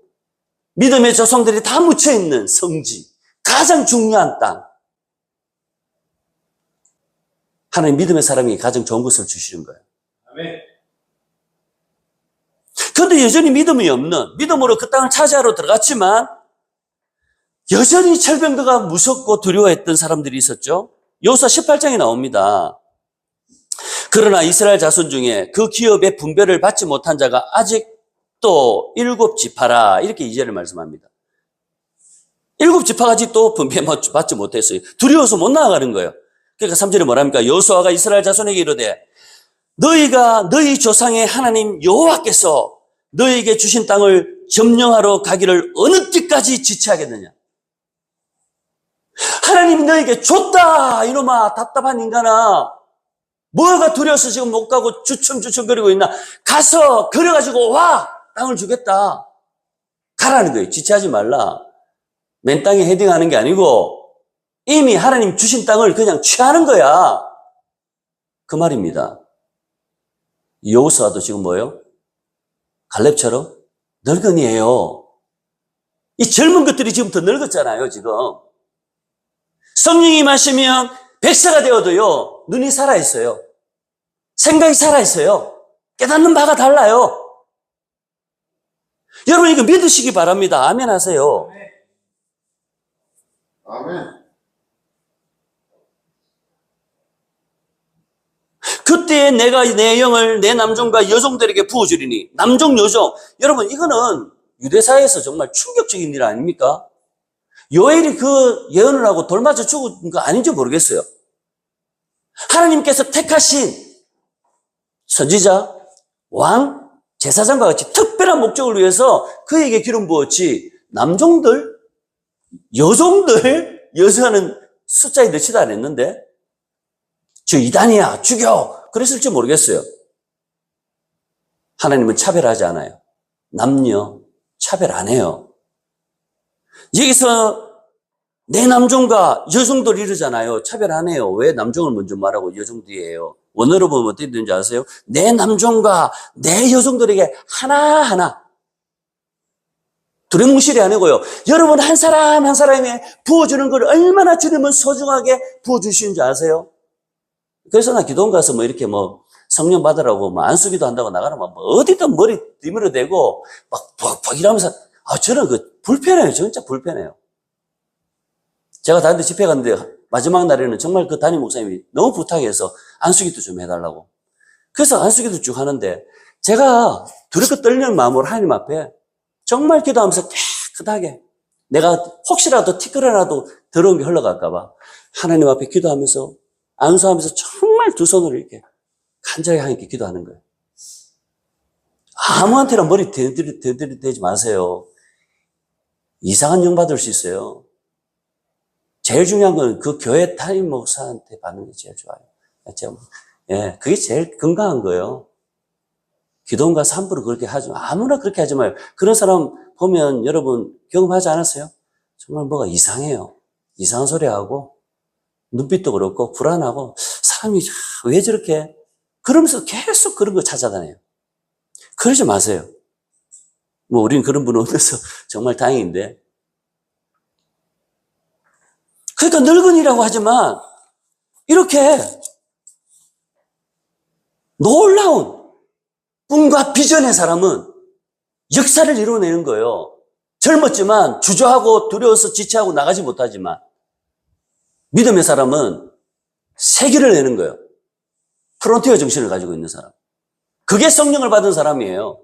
믿음의 조상들이 다 묻혀있는 성지, 가장 중요한 땅. 하나님 믿음의 사람이 가장 좋은 것을 주시는 거예요. 아멘. 그런데 여전히 믿음이 없는, 믿음으로 그 땅을 차지하러 들어갔지만 여전히 철병거가 무섭고 두려워했던 사람들이 있었죠. 여호수아 18장에 나옵니다. 그러나 이스라엘 자손 중에 그 기업의 분배를 받지 못한 자가 아직도 7지파라. 이렇게 2절을 말씀합니다. 7지파가 아직도 분배 받지 못했어요. 두려워서 못 나아가는 거예요. 그러니까 3절에 뭐랍니까? 여호수아가 이스라엘 자손에게 이르되 너희가 너희 조상의 하나님 여호와께서 너희에게 주신 땅을 점령하러 가기를 어느 때까지 지체하겠느냐? 하나님이 너희에게 줬다 이놈아 답답한 인간아, 뭐가 두려워서 지금 못 가고 주춤주춤거리고 있나? 가서 걸어가지고 와, 땅을 주겠다. 가라는 거예요. 지체하지 말라. 맨 땅에 헤딩하는 게 아니고 이미 하나님 주신 땅을 그냥 취하는 거야. 그 말입니다. 여호수아도 지금 뭐예요? 갈렙처럼 늙은이에요. 이 젊은 것들이 지금 더 늙었잖아요, 지금. 성령이 마시면 100세가 되어도요, 눈이 살아있어요. 생각이 살아있어요. 깨닫는 바가 달라요. 여러분, 이거 믿으시기 바랍니다. 아멘 하세요. 아멘. 그때 내가 내 영을 내 남종과 여종들에게 부어주리니. 남종, 여종. 여러분, 이거는 유대사에서 정말 충격적인 일 아닙니까? 요엘이 그 예언을 하고 돌 맞아 죽은 거 아닌지 모르겠어요. 하나님께서 택하신 선지자, 왕, 제사장과 같이 특별한 목적을 위해서 그에게 기름 부었지, 남종들, 여종들, 여자는 숫자에 넣지도 않았는데, 저 이단이야, 죽여! 그랬을지 모르겠어요. 하나님은 차별하지 않아요. 남녀 차별 안 해요. 여기서 내 남종과 여종들 이러잖아요. 차별 안 해요. 왜 남종을 먼저 말하고 여종 뒤에요? 원어로 보면 어떻게 되는지 아세요? 내 남종과 내 여종들에게 하나하나. 두레뭉실이 아니고요. 여러분 한 사람 한 사람이 부어주는 걸 얼마나 주님은 소중하게 부어주시는지 아세요? 그래서 나 기도원 가서 뭐 이렇게 뭐 성령 받으라고 뭐 안수기도 한다고 나가면 뭐 어디든 머리 뒤밀어 대고 막 이러면서 저는 그 불편해요. 진짜 불편해요. 제가 다른 데 집회 갔는데 마지막 날에는 정말 그 담임 목사님이 너무 부탁해서 안수기도 좀 해달라고. 그래서 안수기도 쭉 하는데 제가 두렵고 떨리는 마음으로 하나님 앞에 정말 기도하면서 깨끗하게 내가 혹시라도 티끌이라도 더러운 게 흘러갈까봐 하나님 앞에 기도하면서 안수하면서 정말 두 손으로 이렇게 간절히 하나님께 기도하는 거예요. 아무한테나 머리 대지 마세요. 이상한 영 받을 수 있어요. 제일 중요한 건 그 교회 담임 목사한테 받는 게 제일 좋아요. 예, 그게 제일 건강한 거예요. 기도원 가서 함부로 그렇게 하지 마. 아무나 그렇게 하지 마요. 그런 사람 보면 여러분 경험하지 않았어요? 정말 뭐가 이상해요. 이상한 소리 하고 눈빛도 그렇고 불안하고 사람이 왜 저렇게 그러면서 계속 그런 거 찾아다녀요. 그러지 마세요. 뭐 우리는 그런 분 없어서 정말 다행인데. 그러니까 늙은이라고 하지만 이렇게 놀라운 꿈과 비전의 사람은 역사를 이루어내는 거예요. 젊었지만 주저하고 두려워서 지체하고 나가지 못하지만 믿음의 사람은 세기를 내는 거예요. 프론티어 정신을 가지고 있는 사람. 그게 성령을 받은 사람이에요.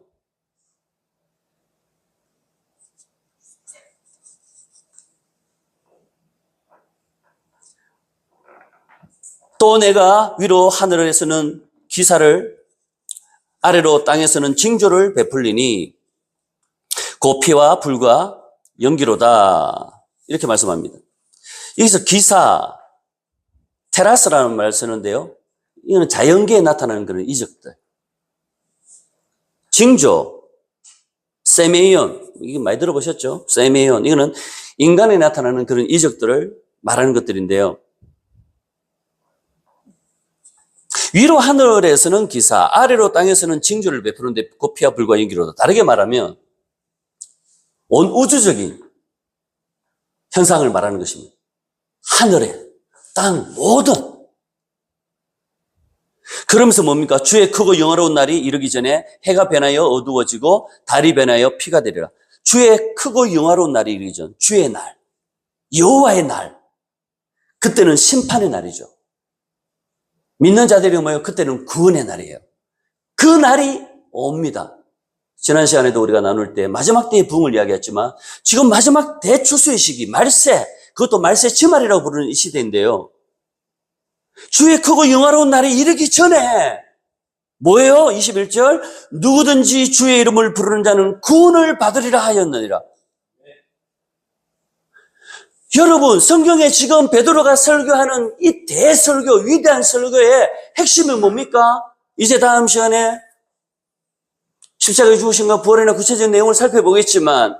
또 내가 위로 하늘에서는 기사를 아래로 땅에서는 징조를 베풀리니 곧 피와 불과 연기로다. 이렇게 말씀합니다. 여기서 기사, 테라스라는 말을 쓰는데요. 이거는 자연계에 나타나는 그런 이적들. 징조, 세메이온, 이게 많이 들어보셨죠? 세메이온, 이거는 인간에 나타나는 그런 이적들을 말하는 것들인데요. 위로 하늘에서는 기사, 아래로 땅에서는 징조를 베푸는데 곧 피와 불과 연기로다. 다르게 말하면 온 우주적인 현상을 말하는 것입니다. 하늘에, 땅, 모든. 그러면서 뭡니까? 주의 크고 영화로운 날이 이르기 전에 해가 변하여 어두워지고 달이 변하여 피가 되리라. 주의 크고 영화로운 날이 이르기 전, 주의 날. 여호와의 날. 그때는 심판의 날이죠. 믿는 자들이 뭐예요? 그때는 구원의 날이에요. 그 날이 옵니다. 지난 시간에도 우리가 나눌 때 마지막 때의 부흥을 이야기했지만 지금 마지막 대추수의 시기, 말세, 그것도 말세 지말이라고 부르는 이 시대인데요. 주의 크고 영화로운 날이 이르기 전에 뭐예요? 21절 누구든지 주의 이름을 부르는 자는 구원을 받으리라 하였느니라. 여러분, 성경에 지금 베드로가 설교하는 이 대설교, 위대한 설교의 핵심은 뭡니까? 이제 다음 시간에 십자가에 죽으신가 부활이나 구체적인 내용을 살펴보겠지만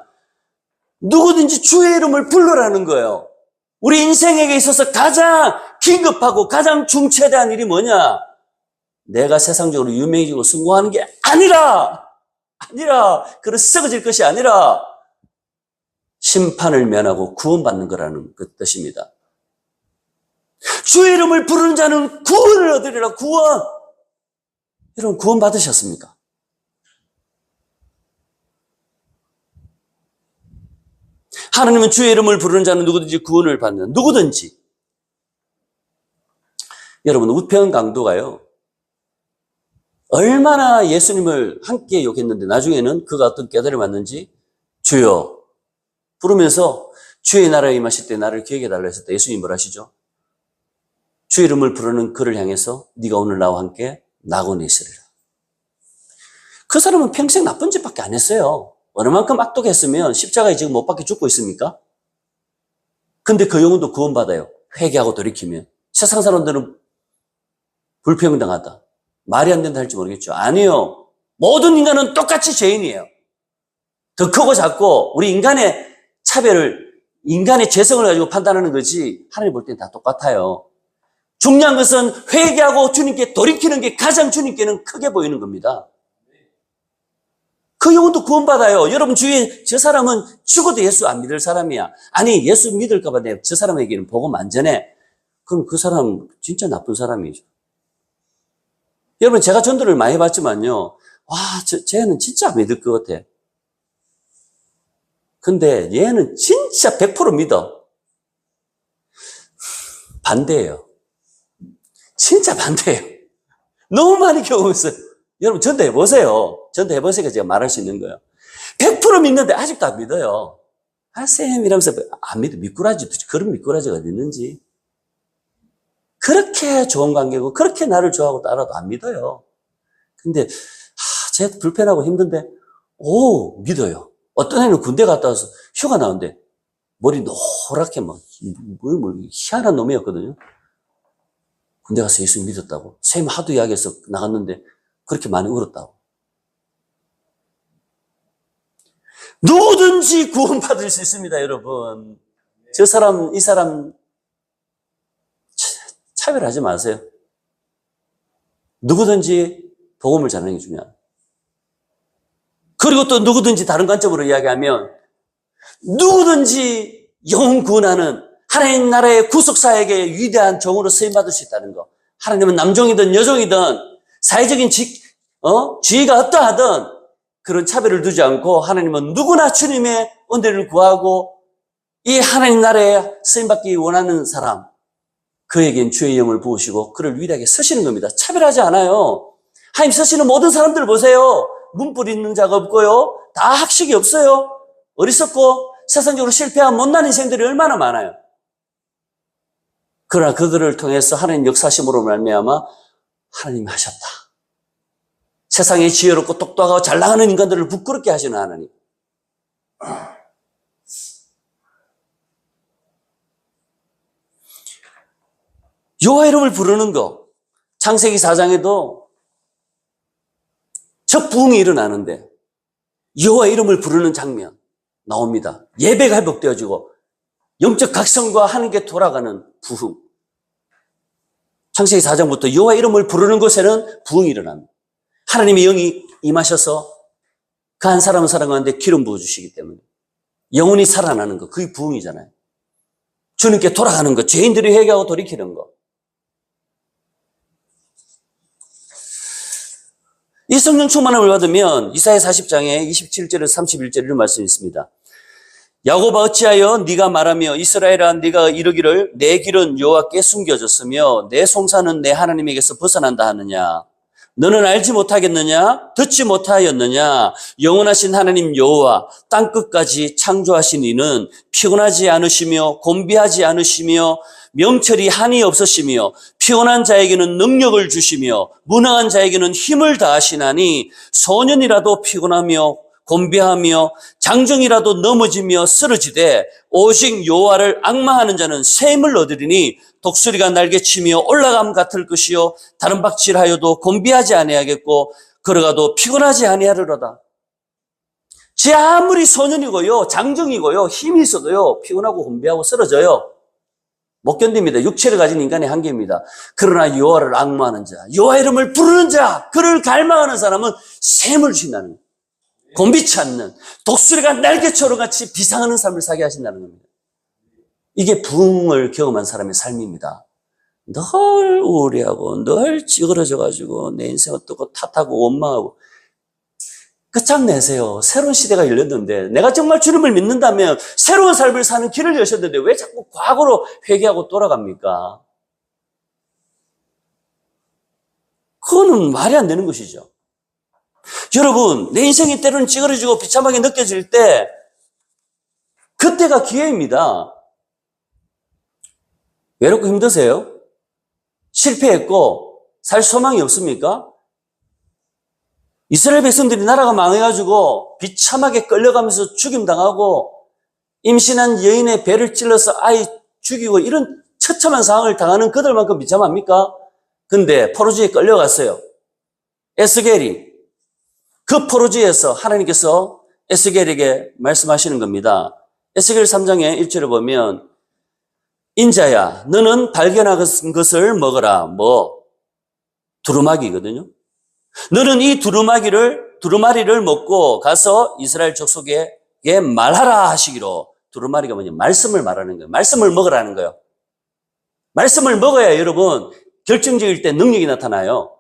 누구든지 주의 이름을 불러라는 거예요. 우리 인생에게 있어서 가장 긴급하고 가장 중차대한 일이 뭐냐? 내가 세상적으로 유명해지고 성공하는 게 아니라 그런 썩어질 것이 아니라 심판을 면하고 구원받는 거라는 그 뜻입니다. 주의 이름을 부르는 자는 구원을 얻으리라. 구원. 여러분 구원 받으셨습니까? 하나님은 주의 이름을 부르는 자는 누구든지 구원을 받는, 누구든지. 여러분 우편 강도가요 얼마나 예수님을 함께 욕했는데 나중에는 그가 어떤 깨달음을 받는지 주여 부르면서 주의 나라에 임하실 때 나를 기억해달라 했을 때 예수님이 뭐라 하시죠? 주의 이름을 부르는 그를 향해서 네가 오늘 나와 함께 낙원에 있으리라. 그 사람은 평생 나쁜 짓밖에 안 했어요. 어느 만큼 악독했으면 십자가에 지금 못 박혀 죽고 있습니까? 근데 그 영혼도 구원받아요. 회개하고 돌이키면. 세상 사람들은 불평등하다. 말이 안 된다 할지 모르겠죠. 아니요. 모든 인간은 똑같이 죄인이에요. 더 크고 작고 우리 인간의 차별을 인간의 죄성을 가지고 판단하는 거지 하나님 볼 땐 다 똑같아요. 중요한 것은 회개하고 주님께 돌이키는 게 가장 주님께는 크게 보이는 겁니다. 그 영혼도 구원받아요. 여러분 주위에 저 사람은 죽어도 예수 안 믿을 사람이야. 아니 예수 믿을까 봐 내가 저 사람에게는 복음 안 전해. 그럼 그 사람 진짜 나쁜 사람이죠. 여러분 제가 전도를 많이 해봤지만요. 와, 쟤는 진짜 안 믿을 것 같아. 근데 얘는 진짜 100% 믿어. 반대예요. 진짜 반대예요. 너무 많이 경험했어요. 여러분 전도해보세요. 전도해보세요. 제가 말할 수 있는 거예요. 100% 믿는데 아직도 안 믿어요. 아, 쌤 이러면서 안 믿어. 미꾸라지, 그런 미꾸라지가 어디 있는지. 그렇게 좋은 관계고 그렇게 나를 좋아하고 따라도 안 믿어요. 근데 쟤 불편하고 힘든데 믿어요. 어떤 애는 군대 갔다 와서 휴가 나오는데 머리 노랗게 뭐 희한한 놈이었거든요. 군대 가서 예수 믿었다고. 쌤 하도 이야기해서 나갔는데 그렇게 많이 울었다고. 누구든지 구원받을 수 있습니다, 여러분. 저 사람, 이 사람 차별하지 마세요. 누구든지 복음을 전하는 게 중요합니다. 그리고 또 누구든지 다른 관점으로 이야기하면 누구든지 영혼 구원하는 하나님 나라의 구속사에게 위대한 종으로 쓰임받을 수 있다는 거. 하나님은 남종이든 여종이든 사회적인 지위가 어떠하든 그런 차별을 두지 않고 하나님은 누구나 주님의 은혜를 구하고 이 하나님 나라에 쓰임받기 원하는 사람, 그에겐 주의 영을 부으시고 그를 위대하게 쓰시는 겁니다. 차별하지 않아요. 하나님 쓰시는 모든 사람들 보세요. 문뿔 있는 자가 없고요. 다 학식이 없어요. 어리석고 세상적으로 실패한 못난 인생들이 얼마나 많아요. 그러나 그들을 통해서 하나님 역사심으로 말미암아 하나님이 하셨다. 세상에 지혜롭고 똑똑하고 잘 나가는 인간들을 부끄럽게 하시는 하나님. 여호와 이름을 부르는 거. 창세기 4장에도 첫 부흥이 일어나는데 여호와 이름을 부르는 장면 나옵니다. 예배가 회복되어지고 영적 각성과 하나님께 돌아가는 부흥. 창세기 4장부터 여호와 이름을 부르는 곳에는 부흥이 일어납니다. 하나님의 영이 임하셔서 그 한 사람은 살아가는데 기름 부어주시기 때문에 영혼이 살아나는 거, 그게 부흥이잖아요. 주님께 돌아가는 거, 죄인들이 회개하고 돌이키는 거. 이 성령 충만함을 받으면 이사야 40장에 27절에서 31절 이런 말씀이 있습니다. 야곱아 어찌하여 네가 말하며 이스라엘아 네가 이르기를 내 길은 여호와께 숨겨졌으며 내 송사는 내 하나님에게서 벗어난다 하느냐. 너는 알지 못하겠느냐? 듣지 못하였느냐? 영원하신 하나님 여호와 땅끝까지 창조하신 이는 피곤하지 않으시며 곤비하지 않으시며 명철이 한이 없으시며 피곤한 자에게는 능력을 주시며 무능한 자에게는 힘을 다하시나니 소년이라도 피곤하며 곤비하며 장정이라도 넘어지며 쓰러지되 오직 여호와를 앙망하는 자는 새 힘을 얻으리니 독수리가 날개치며 올라감 같을 것이요 다른 박질하여도 곤비하지 아니하겠고 걸어가도 피곤하지 아니하리로다. 제 아무리 소년이고요 장정이고요 힘이 있어도요 피곤하고 곤비하고 쓰러져요. 못 견딥니다. 육체를 가진 인간의 한계입니다. 그러나 여호와를 앙망하는 자, 여호와 이름을 부르는 자, 그를 갈망하는 사람은 새 힘을 주신다는 거예요. 곤비치 않는 독수리가 날개처럼 같이 비상하는 삶을 살게 하신다는 겁니다. 이게 부흥을 경험한 사람의 삶입니다. 늘 우울해하고 늘 찌그러져가지고 내 인생 어떻고 탓하고 원망하고 끝장내세요. 새로운 시대가 열렸는데 내가 정말 주님을 믿는다면 새로운 삶을 사는 길을 여셨는데 왜 자꾸 과거로 회개하고 돌아갑니까? 그거는 말이 안 되는 것이죠. 여러분, 내 인생이 때로는 찌그러지고 비참하게 느껴질 때 그때가 기회입니다. 외롭고 힘드세요? 실패했고 살 소망이 없습니까? 이스라엘 백성들이 나라가 망해가지고 비참하게 끌려가면서 죽임당하고 임신한 여인의 배를 찔러서 아이 죽이고 이런 처참한 상황을 당하는 그들만큼 비참합니까? 근데 포로지에 끌려갔어요. 에스겔이 그 포로지에서 하나님께서 에스겔에게 말씀하시는 겁니다. 에스겔 3장의 1절에 보면 인자야 너는 발견한 것을 먹어라. 두루마기거든요. 너는 이 두루마리를 먹고 가서 이스라엘 족속에게 말하라 하시기로. 두루마리가 뭐냐? 말씀을 말하는 거예요. 말씀을 먹으라는 거예요. 말씀을 먹어야 여러분 결정적일 때 능력이 나타나요.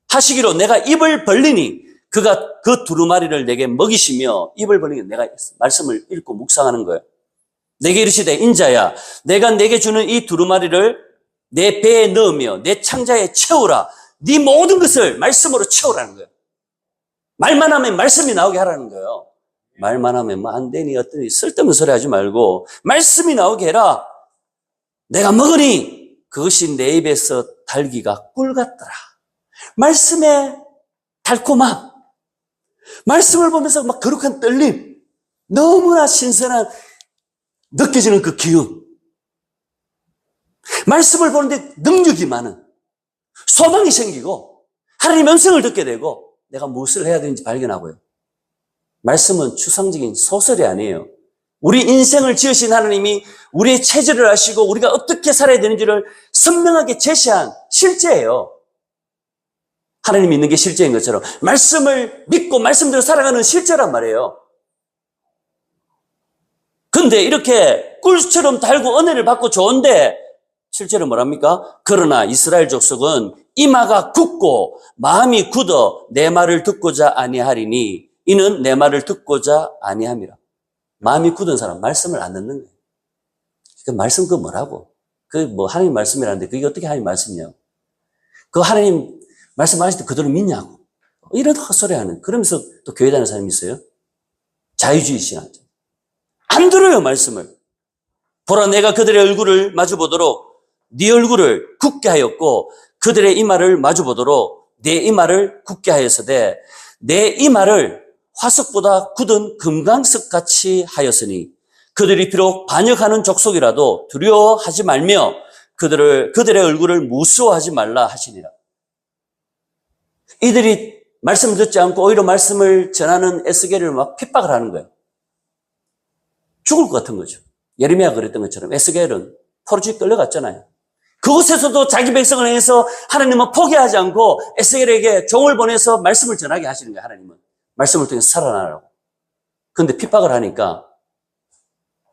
하시기로 내가 입을 벌리니 그가 그 두루마리를 내게 먹이시며 입을 벌리니 내가 말씀을 읽고 묵상하는 거예요. 내게 이르시되 인자야 내가 내게 주는 이 두루마리를 내 배에 넣으며 내 창자에 채우라. 네 모든 것을 말씀으로 채우라는 거예요. 말만 하면 말씀이 나오게 하라는 거예요. 말만 하면 뭐 안 되니 어떠니 쓸데없는 소리 하지 말고 말씀이 나오게 해라. 내가 먹으니 그것이 내 입에서 달기가 꿀 같더라. 말씀의 달콤함, 말씀을 보면서 막 거룩한 떨림, 너무나 신선한 느껴지는 그 기운, 말씀을 보는데 능력이 많은 소망이 생기고 하나님의 음성을 듣게 되고 내가 무엇을 해야 되는지 발견하고요. 말씀은 추상적인 소설이 아니에요. 우리 인생을 지으신 하나님이 우리의 체질을 아시고 우리가 어떻게 살아야 되는지를 선명하게 제시한 실제예요. 하나님이 있는 게 실제인 것처럼 말씀을 믿고 말씀대로 살아가는 실제란 말이에요. 근데 이렇게 꿀처럼 달고 은혜를 받고 좋은데 실제로 뭐랍니까? 그러나 이스라엘 족속은 이마가 굳고 마음이 굳어 내 말을 듣고자 아니하리니 이는 내 말을 듣고자 아니함이라. 마음이 굳은 사람 말씀을 안 듣는 거예요. 그 말씀 그거 뭐라고? 하나님 말씀이라는데 그게 어떻게 하나님 말씀이냐고. 그 하나님 말씀하실 때 그대로 믿냐고. 이런 헛소리 하는. 그러면서 또 교회 다니는 사람이 있어요. 자유주의 신앙자. 안 들어요 말씀을. 보라 내가 그들의 얼굴을 마주보도록 네 얼굴을 굳게 하였고 그들의 이마를 마주보도록 내 이마를 굳게 하였으되 내 이마를 화석보다 굳은 금강석같이 하였으니 그들이 비록 반역하는 족속이라도 두려워하지 말며 그들의 얼굴을 무서워하지 말라 하시니라. 이들이 말씀을 듣지 않고 오히려 말씀을 전하는 에스겔을 막 핍박을 하는 거예요. 죽을 것 같은 거죠. 예레미야가 그랬던 것처럼 에스겔은 포로지에 끌려갔잖아요. 그곳에서도 자기 백성을 향해서 하나님은 포기하지 않고 에스겔에게 종을 보내서 말씀을 전하게 하시는 거예요. 하나님은 말씀을 통해서 살아나라고. 그런데 핍박을 하니까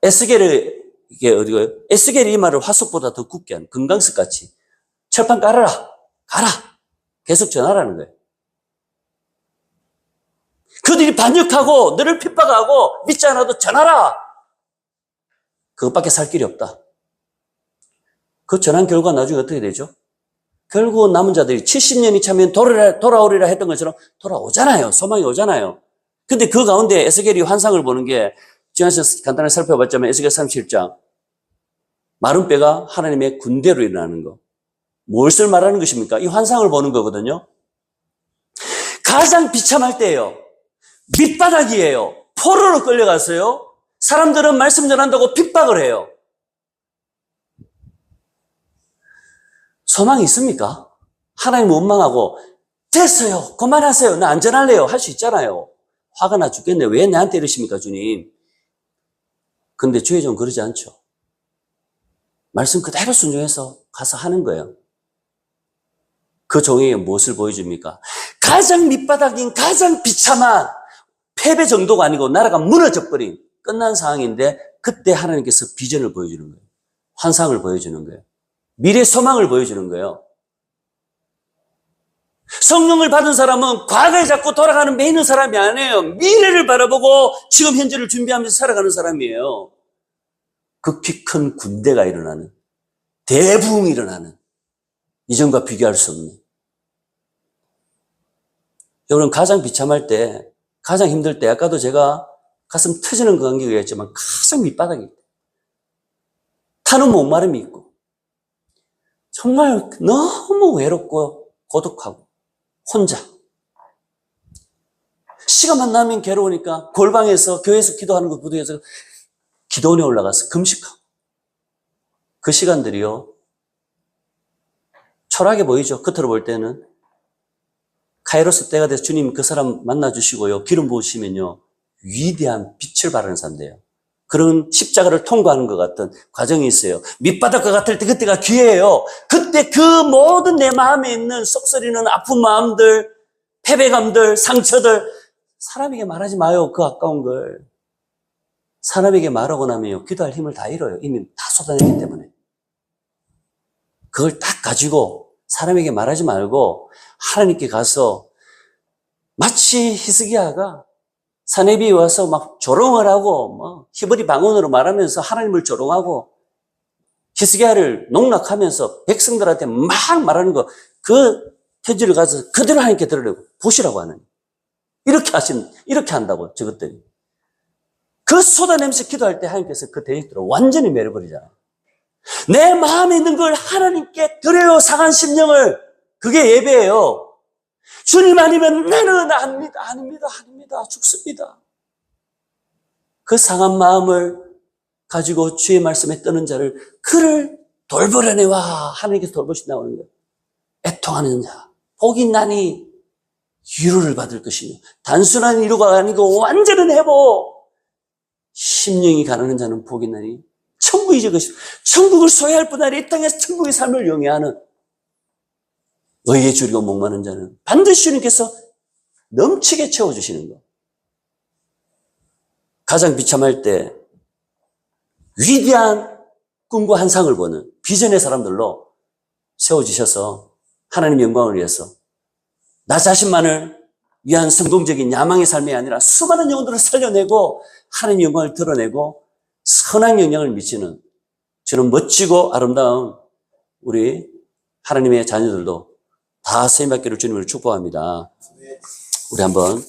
에스겔의 이마를 화석보다 더 굳게 한 금강석같이 철판 깔아라, 가라, 계속 전하라는 거예요. 그들이 반역하고 너를 핍박하고 믿지 않아도 전하라. 그것밖에 살 길이 없다. 그 전한 결과 나중에 어떻게 되죠? 결국은 남은 자들이 70년이 차면 돌아오리라 했던 것처럼 돌아오잖아요. 소망이 오잖아요. 근데 그 가운데 에스겔이 환상을 보는 게 지난주에 간단하게 살펴봤자면 에스겔 37장 마른 뼈가 하나님의 군대로 일어나는 거. 무엇을 말하는 것입니까? 이 환상을 보는 거거든요. 가장 비참할 때예요. 밑바닥이에요. 포로로 끌려갔어요. 사람들은 말씀 전한다고 핍박을 해요. 소망이 있습니까? 하나님 원망하고 됐어요. 그만하세요. 나 안전할래요. 할 수 있잖아요. 화가 나 죽겠네. 왜 나한테 이러십니까, 주님? 근데 주의 종 그러지 않죠. 말씀 그대로 순종해서 가서 하는 거예요. 그 종에게 무엇을 보여줍니까? 가장 밑바닥인 가장 비참한 패배 정도가 아니고 나라가 무너져버린 끝난 상황인데 그때 하나님께서 비전을 보여주는 거예요. 환상을 보여주는 거예요. 미래 소망을 보여주는 거예요. 성령을 받은 사람은 과거에 자꾸 돌아가는 매 있는 사람이 아니에요. 미래를 바라보고 지금 현재를 준비하면서 살아가는 사람이에요. 극히 큰 군대가 일어나는, 대부흥이 일어나는, 이전과 비교할 수 없는. 여러분, 가장 비참할 때, 가장 힘들 때, 아까도 제가 가슴 터지는 그 간격이 했지만 가장 밑바닥이 있다. 타는 목마름이 있고, 정말 너무 외롭고 고독하고 혼자. 시간만 나면 괴로우니까 골방에서 교회에서 기도하는 것 부득이해서 기도원에 올라가서 금식하고. 그 시간들이요. 초라하게 보이죠. 겉으로 볼 때는. 카이로스 때가 돼서 주님 그 사람 만나주시고요. 기름 부으시면요. 위대한 빛을 발하는 사람 돼요. 그런 십자가를 통과하는 것 같은 과정이 있어요. 밑바닥과 같을 때 그때가 기회예요. 그때 그 모든 내 마음에 있는 썩소리는 아픈 마음들, 패배감들, 상처들 사람에게 말하지 마요. 그 아까운 걸. 사람에게 말하고 나면요. 기도할 힘을 다 잃어요. 이미 다 쏟아냈기 때문에. 그걸 딱 가지고 사람에게 말하지 말고 하나님께 가서 마치 히스기야가 사내비에 와서 막 조롱을 하고 뭐 히브리 방언으로 말하면서 하나님을 조롱하고 히스기야를 농락하면서 백성들한테 막 말하는 거 그 편지를 가서 그대로 하나님께 들으려고 보시라고 하는 이렇게 한다고 저것들이 그 쏟아내면서 기도할 때 하나님께서 그 대적들을 완전히 매려버리잖아요. 내 마음에 있는 걸 하나님께 드려요. 상한 심령을. 그게 예배예요. 주님 아니면 나는 아닙니다. 죽습니다. 그 상한 마음을 가지고 주의 말씀에 뜨는 자를 그를 돌보려내와 하나님께서 돌보신다 나오는 거예요. 애통하는 자 복이 있나니 위로를 받을 것이며 단순한 위로가 아니고 완전한 회복 심령이 가난한 자는 복이 있나니 천국이 저 것이 천국을 소유할 뿐 아니라 이 땅에서 천국의 삶을 영위하는 의에 줄이고 목마른 자는 반드시 주님께서 넘치게 채워주시는 것. 가장 비참할 때 위대한 꿈과 환상을 보는 비전의 사람들로 세워주셔서 하나님의 영광을 위해서 나 자신만을 위한 성공적인 야망의 삶이 아니라 수많은 영혼들을 살려내고 하나님의 영광을 드러내고 선한 영향을 미치는 저는 멋지고 아름다운 우리 하나님의 자녀들도 다 쓰임받기를 주님을 축복합니다. 우리 한번